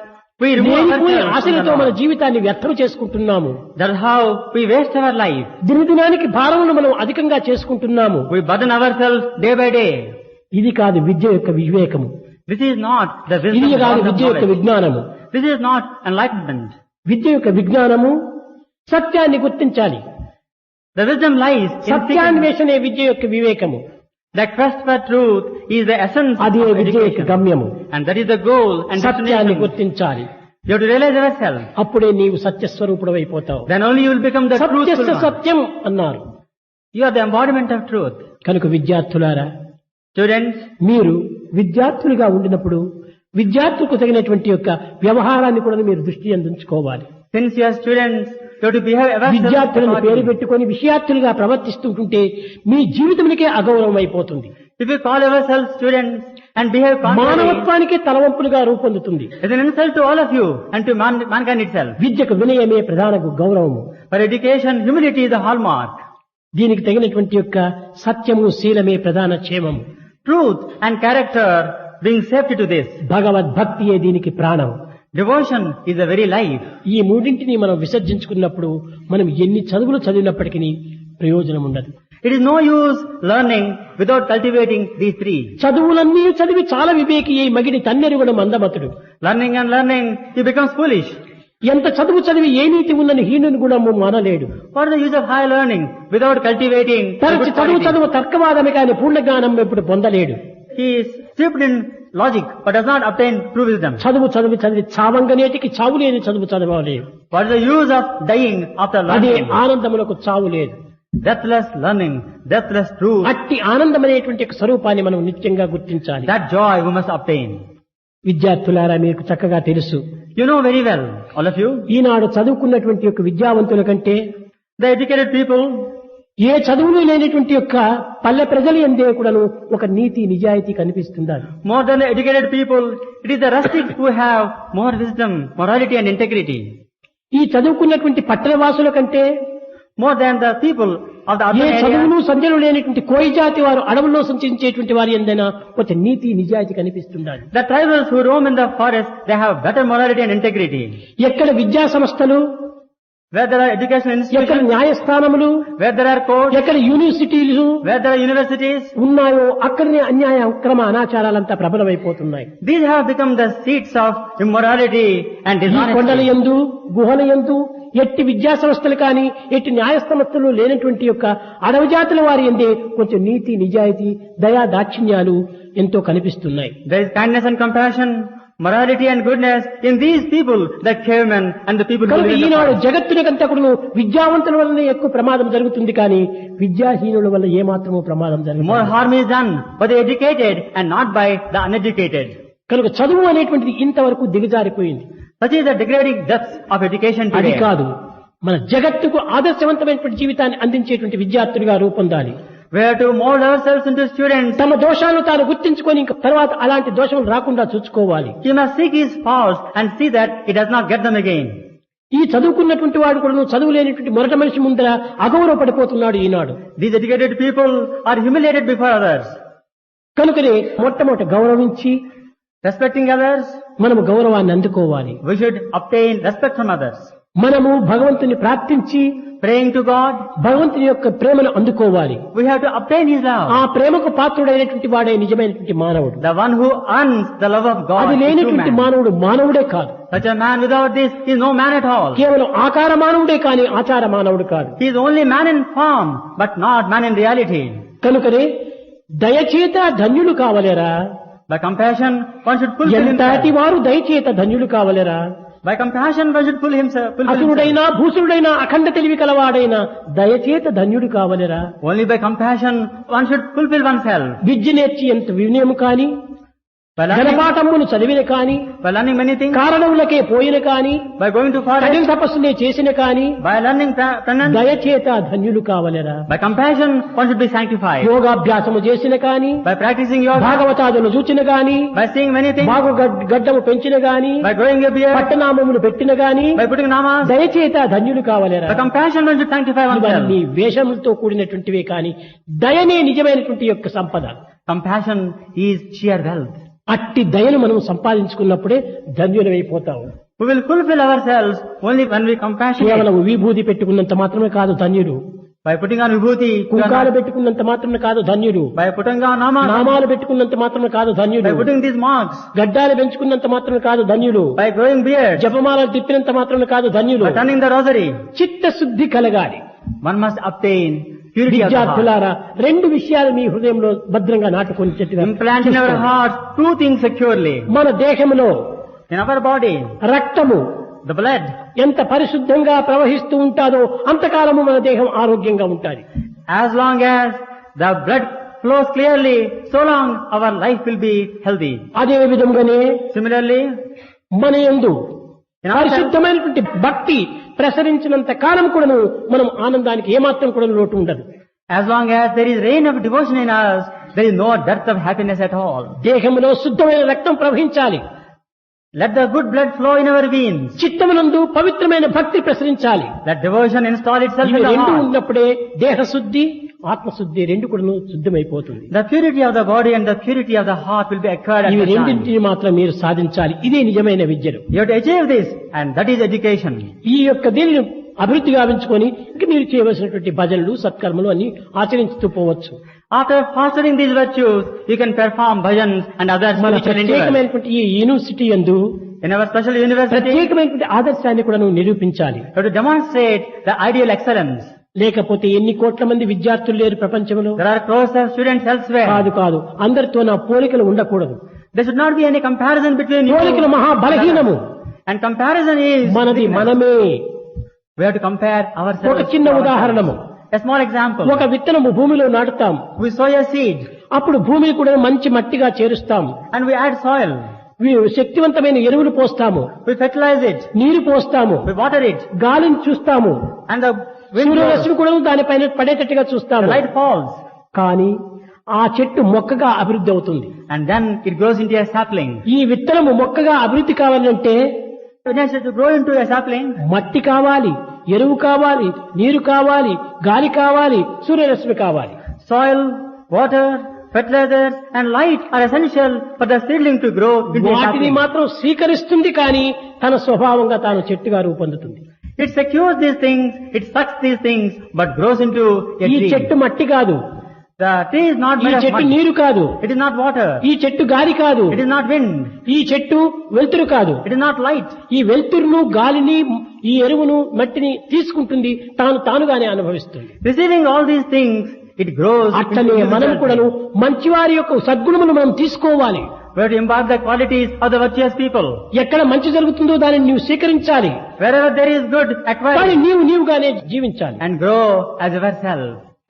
we remove లేనిపోని ourselves from ఆశలతో the మన Lord. జీవితాన్ని వ్యర్థం చేసుకుంటున్నాము. That's how we waste our life. దినదినానికి భారమును మనం అధికంగా చేసుకుంటున్నాము. We burden ourselves day by day. ఇది కాదు విద్య యొక్క వివేకము. This is not the ఇది wisdom కాదు of విద్య యొక్క knowledge. విజ్ఞానము. This is not enlightenment. విద్య యొక్క విజ్ఞానము సత్యాన్ని గుర్తించాలి. The wisdom lies in seeking. సత్యాన్వేషణే విద్య యొక్క వివేకము. The quest for truth is the essence of అదే విద్య యొక్క education. గమ్యము. And that is the goal and సత్యాన్ని destination. గుర్తించాలి. You have to realize yourself. అప్పుడే నీవు సత్యస్వరూపుడు అయిపోతావు. Then only you will become the truthful సత్యస్య one. సత్యం అన్నారు. You are the embodiment of truth. కనుక విద్యార్థులారా, Students, మీరు విద్యార్థులుగా ఉండినప్పుడు విద్యార్థులకు తగినటువంటి యొక్క వ్యవహారాన్ని కూడా మీరు దృష్టి అందించుకోవాలి. since you are students, you have to behave yourself విద్యార్థులను పేరు accordingly. పెట్టుకొని విషయార్థులుగా ప్రవర్తిస్తుంటుంటే మీ జీవితమునికే అగౌరవం అయిపోతుంది. If you call yourselves students and behave contrary, మానవత్వానికే తలవంపులుగా రూపొందుతుంది. it's an insult to all of you and to mankind itself. విద్యకు వినయమే ప్రధాన గౌరవము. For education, humility is the hallmark. దీనికి తగినటువంటి యొక్క సత్యము శీలమే ప్రధాన క్షేమము. Truth and character bring safety to this. భగవద్భక్తియే దీనికి ప్రాణం. Devotion is the very life. ఈ మూడింటిని మనం విసర్జించుకున్నప్పుడు మనం ఎన్ని చదువులు చదివినప్పటికీ ప్రయోజనం ఉండదు. It is no use learning without cultivating these three. చదువులన్నీ చదివి చాలా వివేకి అయి మగిడి తన్నెరుగుడం అందమతుడు. Learning and learning, he becomes foolish. ఎంత చదువు చదివి ఏ నీతి ఉన్నని హీనుని కూడా మానలేడు. What is the use of high learning without cultivating the తరచి good చదువు qualities? చదువు తర్కవాదమే కానీ పూర్ణ జ్ఞానం ఎప్పుడు పొందలేడు. He is steeped in logic but does not obtain true wisdom. చదువు చదివి చదివి చావంగనేటికి చావు లేని చదువు చదవలేదు. What is the use of dying after అదే learning? ఆనందములకు చావు లేదు. Deathless learning, deathless truth. అట్టి ఆనందమనేటువంటి ఒక స్వరూపాన్ని మనం నిత్యంగా గుర్తించాలి. That joy we must obtain. విద్యార్థులారా, మీకు చక్కగా తెలుసు, You know very well, all of you, ఈనాడు చదువుకున్నటువంటి యొక్క విద్యావంతుల కంటే the educated people, ఏ చదువులు లేనటువంటి యొక్క పల్లె ప్రజలు ఎందే కూడాను ఒక నీతి నిజాయితీ కనిపిస్తుందా? more than the educated people, it is the rustics who have more wisdom, morality and integrity. ఈ చదువుకున్నటువంటి పట్టణవాసుల కంటే More than the people of the A urban చదువులు area. సంధ్యలు లేనటువంటి కోయి జాతి వారు అడవుల్లో సంచరించేటువంటి వారి ఎందైనా ఒక నీతి నిజాయితీ కనిపిస్తుండాలి. The tribals who roam in the forest, they have better morality and integrity. ఎక్కడ విద్యా సంస్థలు, Where there are educational ఎక్కడ institutions, న్యాయస్థానములు, where there are courts, ఎక్కడ యూనివర్సిటీలు where there are universities, ఉన్నాయో అక్కడనే అన్యాయ అక్రమ అనాచారాలంతా ప్రబలమైపోతున్నాయి. these have become the seats of immorality and ఈ కొండల dishonesty. యందు గుహల యందు ఎట్టి విద్యా సంస్థలు కానీ ఎట్టి న్యాయ సంస్థలు లేనటువంటి యొక్క అడవి జాతుల వారి ఎందే కొంచెం నీతి నిజాయితీ దయా దాక్షిణ్యాలు ఎంతో కనిపిస్తున్నాయి. There is kindness and compassion, morality and goodness in these people, the cavemen and the people who కనుక live in the Eenadu forest. జగత్తునికంతా కూడా విద్యావంతుల వల్లనే ఎక్కువ ప్రమాదం జరుగుతుంది కానీ విద్యాహీనుల వల్ల ఏమాత్రమూ ప్రమాదం More జరుగుతుంది. harm is done by the educated and not by the uneducated. కనుక చదువు అనేటువంటిది ఇంతవరకు దిగజారిపోయింది. Such is the degrading depths of education అది today. కాదు, మన జగత్తుకు ఆదర్శవంతమైనటువంటి జీవితాన్ని అందించేటువంటి విద్యార్థులుగా రూపొందాలి. We have to mold ourselves into students. తమ దోషాలను తాను గుర్తించుకొని ఇంక తర్వాత అలాంటి దోషములు రాకుండా చూసుకోవాలి. He must seek his faults and see that he does not get them again. ఈ చదువుకున్నటువంటి వాడు కూడా చదువు లేనటువంటి మొదటి మనిషి ముందర అగౌరవపడిపోతున్నాడు ఈనాడు. These educated people are humiliated before others. కనుకనే మొట్టమొదటి గౌరవించి Respecting others, మనము గౌరవాన్ని అందుకోవాలి. we should obtain respect from others. మనము భగవంతుని ప్రార్థించి Praying to God, భగవంతుని యొక్క ప్రేమను అందుకోవాలి. we have to obtain his ఆ love. ప్రేమకు పాత్రుడైనటువంటి వాడే నిజమైనటువంటి మానవుడు. The one who earns the love of God అది is true లేనటువంటి man. మానవుడు మానవుడే కాదు. Such a man without this is no man at all. కేవలం ఆకార మానవుడే కానీ ఆచార మానవుడు కాదు. He is only man in form, but not man in reality. కనుకనే దయచేత ధన్యులు కావలేరా? By compassion, one should fulfill ఎంతటి himself. వారు దయచేత ధన్యులు కావలేరా? By compassion, one should fulfill himself. అసురుడైనా భూసురుడైనా అఖండ తెలివి కలవాడైనా దయచేత ధన్యుడు కావలేరా? Only by compassion, one should fulfill oneself. విద్య నేర్చి ఎంత వినయము కాని, By learning, ఘనపాఠములు చదివిన కాని, by learning many things, కారణములకే పోయిన కాని, by going to కఠిన forest, తపస్సునే చేసిన కాని by learning penance, దయచేత ధన్యులు కావలేరా? by compassion, one should be sanctified. యోగాభ్యాసము చేసిన కాని, By practicing yoga, భాగవతాదులు చూచిన గాని, by seeing many things, బాగు గడ్డము పెంచిన గాని, by growing a beard, పట్టనామములు పెట్టిన గాని by putting namas, దయచేత ధన్యులు కావలేరా? by compassion, one should sanctify oneself. ఇవన్నీ వేషములతో కూడినటువంటివే కాని దయనే నిజమైనటువంటి యొక్క సంపద. Compassion is sheer wealth. అట్టి దయను మనం సంపాదించుకున్నప్పుడే ధన్యులమైపోతాము. We will fulfill ourselves only when we compassionate. కేవలం విభూది పెట్టుకున్నంత మాత్రమే కాదు ధన్యుడు. By putting on vibhuti, you are కుంకాలు not- పెట్టుకున్నంత మాత్రం కాదు ధన్యుడు. by putting on namas, నామాలు పెట్టుకున్నంత మాత్రం కాదు ధన్యుడు. by putting these marks, గడ్డాలు పెంచుకున్నంత మాత్రం కాదు ధన్యుడు. by growing beard, జపమాలలు తిప్పినంత మాత్రం కాదు ధన్యుడు. by turning the rosary. చిత్తశుద్ధి కలగాలి. One must obtain purity of the heart. విద్యార్థులారా, రెండు విషయాలు మీ హృదయంలో భద్రంగా నాటుకొని చెట్టుగా Implant in our hearts two things securely. మన దేహంలో In our body, రక్తము the blood, ఎంత పరిశుద్ధంగా ప్రవహిస్తూ ఉంటాదో అంతకాలము మన దేహం ఆరోగ్యంగా ఉంటుంది. as long as the blood flows clearly, so long our life will be healthy. అదే విధంగానే Similarly, మన యందు in our పరిశుద్ధమైనటువంటి భక్తి ప్రసరించినంత కాలం కూడాను మనం ఆనందానికి ఏమాత్రం కూడా లోటు ఉండదు. as long as there is rain of devotion in us, there is no dearth of happiness at all. దేహంలో శుద్ధమైన రక్తం ప్రవహించాలి. Let the good blood flow in our veins. చిత్తమునందు పవిత్రమైన భక్తి ప్రసరించాలి. Let devotion install itself ఇవి in the రెండు heart. ఉన్నప్పుడే దేహశుద్ధి ఆత్మశుద్ధి రెండు కూడాను శుద్ధమైపోతుంది. The purity of the body and the purity of the heart will be acquired at ఇవి the time. రెండింటిని మాత్రం మీరు సాధించాలి. ఇదే నిజమైన విద్యలు. You have to achieve this, and that is education. ఈ యొక్క దీనిని అభివృద్ధి గావించుకొని ఇంక మీరు చేయవలసినటువంటి భజనలు సత్కర్మలు అన్ని ఆచరిస్తూ పోవచ్చు. After fostering these virtues, you can perform bhajans and other మన spiritual endeavors. ప్రత్యేకమైనటువంటి ఈ యూనివర్సిటీ యందు In our special university, you ప్రత్యేకమైనటువంటి ఆదర్శాన్ని కూడా నువ్వు నిరూపించాలి. have to demonstrate the ideal excellence. లేకపోతే ఎన్ని కోట్ల మంది విద్యార్థులు లేరు ప్రపంచంలో. There are crores of students elsewhere. కాదు అందరితో నా పోలికలు ఉండకూడదు. There should not be any comparison between you. పోలికలు మహా బలహీనము. And comparison is మనది weakness. మనమే. We have to compare ourselves. ఒక చిన్న to ఉదాహరణము. ourselves. A small example. ఒక విత్తనము భూమిలో నాటుతాం. We sow a seed అప్పుడు భూమిని కూడా మంచి మట్టిగా చేరుస్తాం. and we add soil. శక్తివంతమైన ఎరువులు పోస్తాము. We fertilize it. నీరు పోస్తాము. We water it. గాలిని చూస్తాము. And the wind blows. సూర్యరశ్మి కూడా దానిపైన పడేటట్టుగా The చూస్తాము. light falls. కానీ ఆ చెట్టు మొక్కగా అభివృద్ధి అవుతుంది. And then it grows into a sapling. ఈ విత్తనము మొక్కగా అభివృద్ధి కావాలంటే When I said to grow into a sapling, మట్టి కావాలి, ఎరువు కావాలి, నీరు కావాలి, గాలి కావాలి, సూర్యరశ్మి కావాలి. soil, water, fertilizers and light are essential for the seedling to grow into a వాటిని sapling. మాత్రం స్వీకరిస్తుంది కానీ తన స్వభావంగా తాను చెట్టుగా రూపొందుతుంది. It secures these things, it sucks these things, but grows into a ఈ tree. చెట్టు మట్టి కాదు, The tree is not ఈ made of చెట్టు mud. నీరు కాదు, It is not water. ఈ చెట్టు గాలి కాదు, It is not wind. ఈ చెట్టు వెలుతురు కాదు. It is not light. ఈ వెలుతురును గాలిని ఈ ఎరువును మట్టిని తీసుకుంటుంది, తానుగానే అనుభవిస్తుంది. Receiving all these things, it grows. అట్లనే into మనం itself. కూడాను మంచివారి యొక్క సద్గుణములు మనం తీసుకోవాలి. We have to imbibe the qualities of the virtuous people. ఎక్కడ మంచి జరుగుతుందో దానిని నీవు స్వీకరించాలి. Wherever there is good, acquire కానీ it నీవుగానే జీవించాలి. and grow as yourself.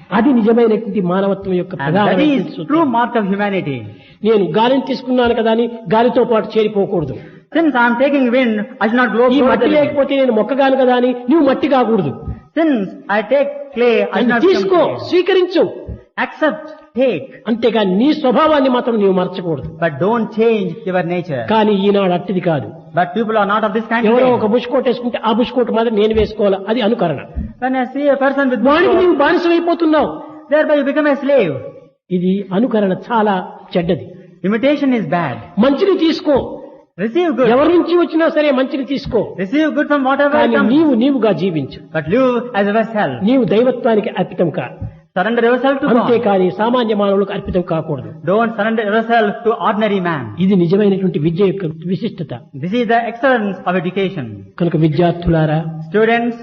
అది నిజమైనటువంటి మానవత్వం యొక్క And that ప్రధానమైన is true mark of humanity. నేను గాలిని తీసుకున్నాను కదా అని గాలితో పాటు చేరిపోకూడదు. Since I am taking wind, I should not grow ఈ further. మట్టి లేకపోతే నేను మొక్కగాను కదా అని నువ్వు మట్టి కాకూడదు. Since I take clay, I should not తీసుకో, become clay. స్వీకరించు. Accept, take, అంతేగాని నీ స్వభావాన్ని మాత్రం నీవు మర్చకూడదు. but don't change your nature. కానీ ఈనాడు అట్టిది కాదు. But people are not of this kind ఎవరో ఒక today. బుష్ కోట్ వేసుకుంటే ఆ బుష్ కోట్ మాత్రం నేను వేసుకోవాలి, అది అనుకరణ. When I see a person with వాడికి bush నీవు coat, బానిసమైపోతున్నావు. thereby you become a slave. ఇది అనుకరణ చాలా చెడ్డది. Imitation is bad. మంచిని తీసుకో, Receive good. ఎవరి నుంచి వచ్చినా సరే మంచిని తీసుకో, Receive good from whatever కానీ comes. నీవుగా జీవించు. But live as yourself. నీవు దైవత్వానికి అర్పితం కా, Surrender yourself to God. అంతేకాని సామాన్య మానవులకు అర్పితం కాకూడదు. Don't surrender yourself to ordinary man. ఇది నిజమైనటువంటి విద్య యొక్క విశిష్టత. This is the excellence of education. కనుక విద్యార్థులారా, Students,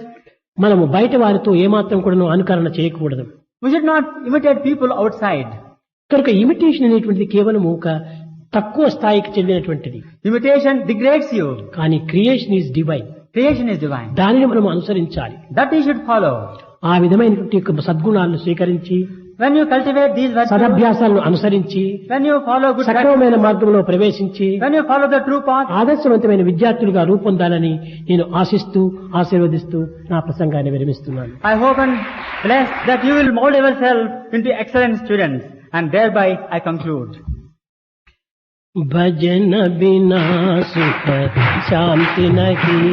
మనము బయట వారితో ఏమాత్రం కూడా అనుకరణ చేయకూడదు. we should not imitate people outside. కనుక ఇమిటేషన్ అనేటువంటిది కేవలం ఒక తక్కువ స్థాయికి చెందినటువంటిది. Imitation degrades you. కానీ creation is divine. Creation is divine. దానిని మనం అనుసరించాలి. That you should follow. ఆ విధమైనటువంటి యొక్క సద్గుణాలను స్వీకరించి, When you cultivate these virtues, సదభ్యాసాలను అనుసరించి, when you follow good practice, సక్రమమైన మార్గంలో ప్రవేశించి when you follow the true path, ఆదర్శవంతమైన విద్యార్థులుగా రూపొందాలని నేను ఆశిస్తూ ఆశీర్వదిస్తూ నా ప్రసంగాన్ని విరమిస్తున్నాను. I hope and bless that you will mold yourself into excellent students. And thereby I conclude. भजन बिना सुख शांति नहीं,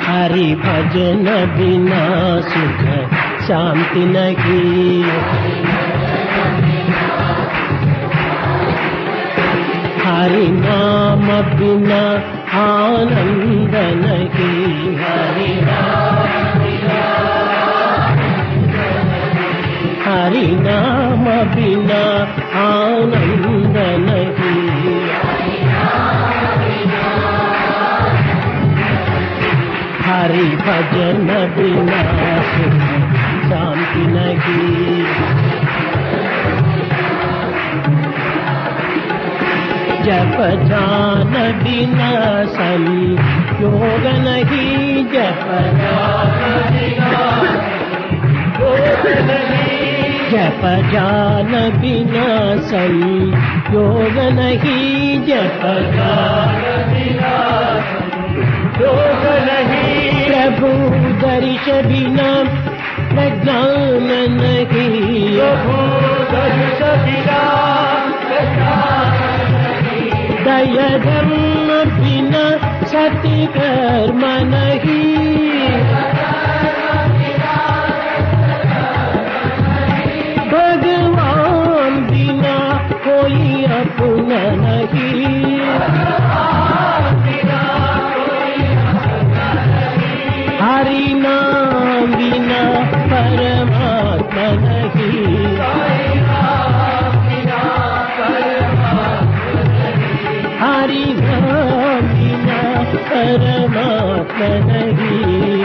हरि भजन बिना सुख शांति नहीं, हरि नाम बिना आनंद नहीं, हरि नाम बिना आनंद नहीं, हरि भजन बिना सुख शांति नहीं, जप ध्यान बिना संयोग नहीं, जप ज्ञान बिना संयोग नहीं, जप योग नहीं, प्रभु दर्श बिना प्रज्ञान नहीं, प्रभु दर्श बिना दया धर्म बिना सत्य कर्म नहीं, भगवान बिना कोई अपना नहीं, हरि नाम बिना परमात्मा नहीं, हरि नाम बिना परमात्मा नहीं,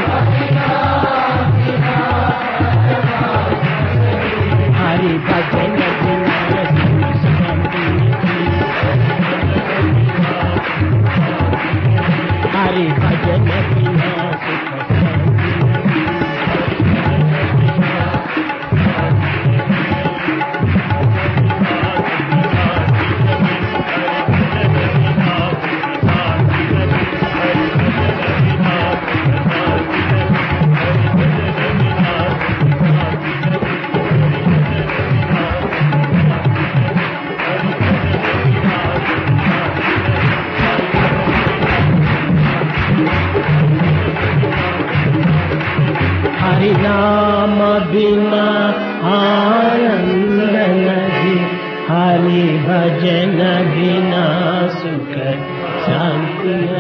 हरि भजन बिना शांति नहीं, हरि भजन बिना सुख हरि नाम बिना आनंद नहीं, हरि भजन बिना सुख शांति।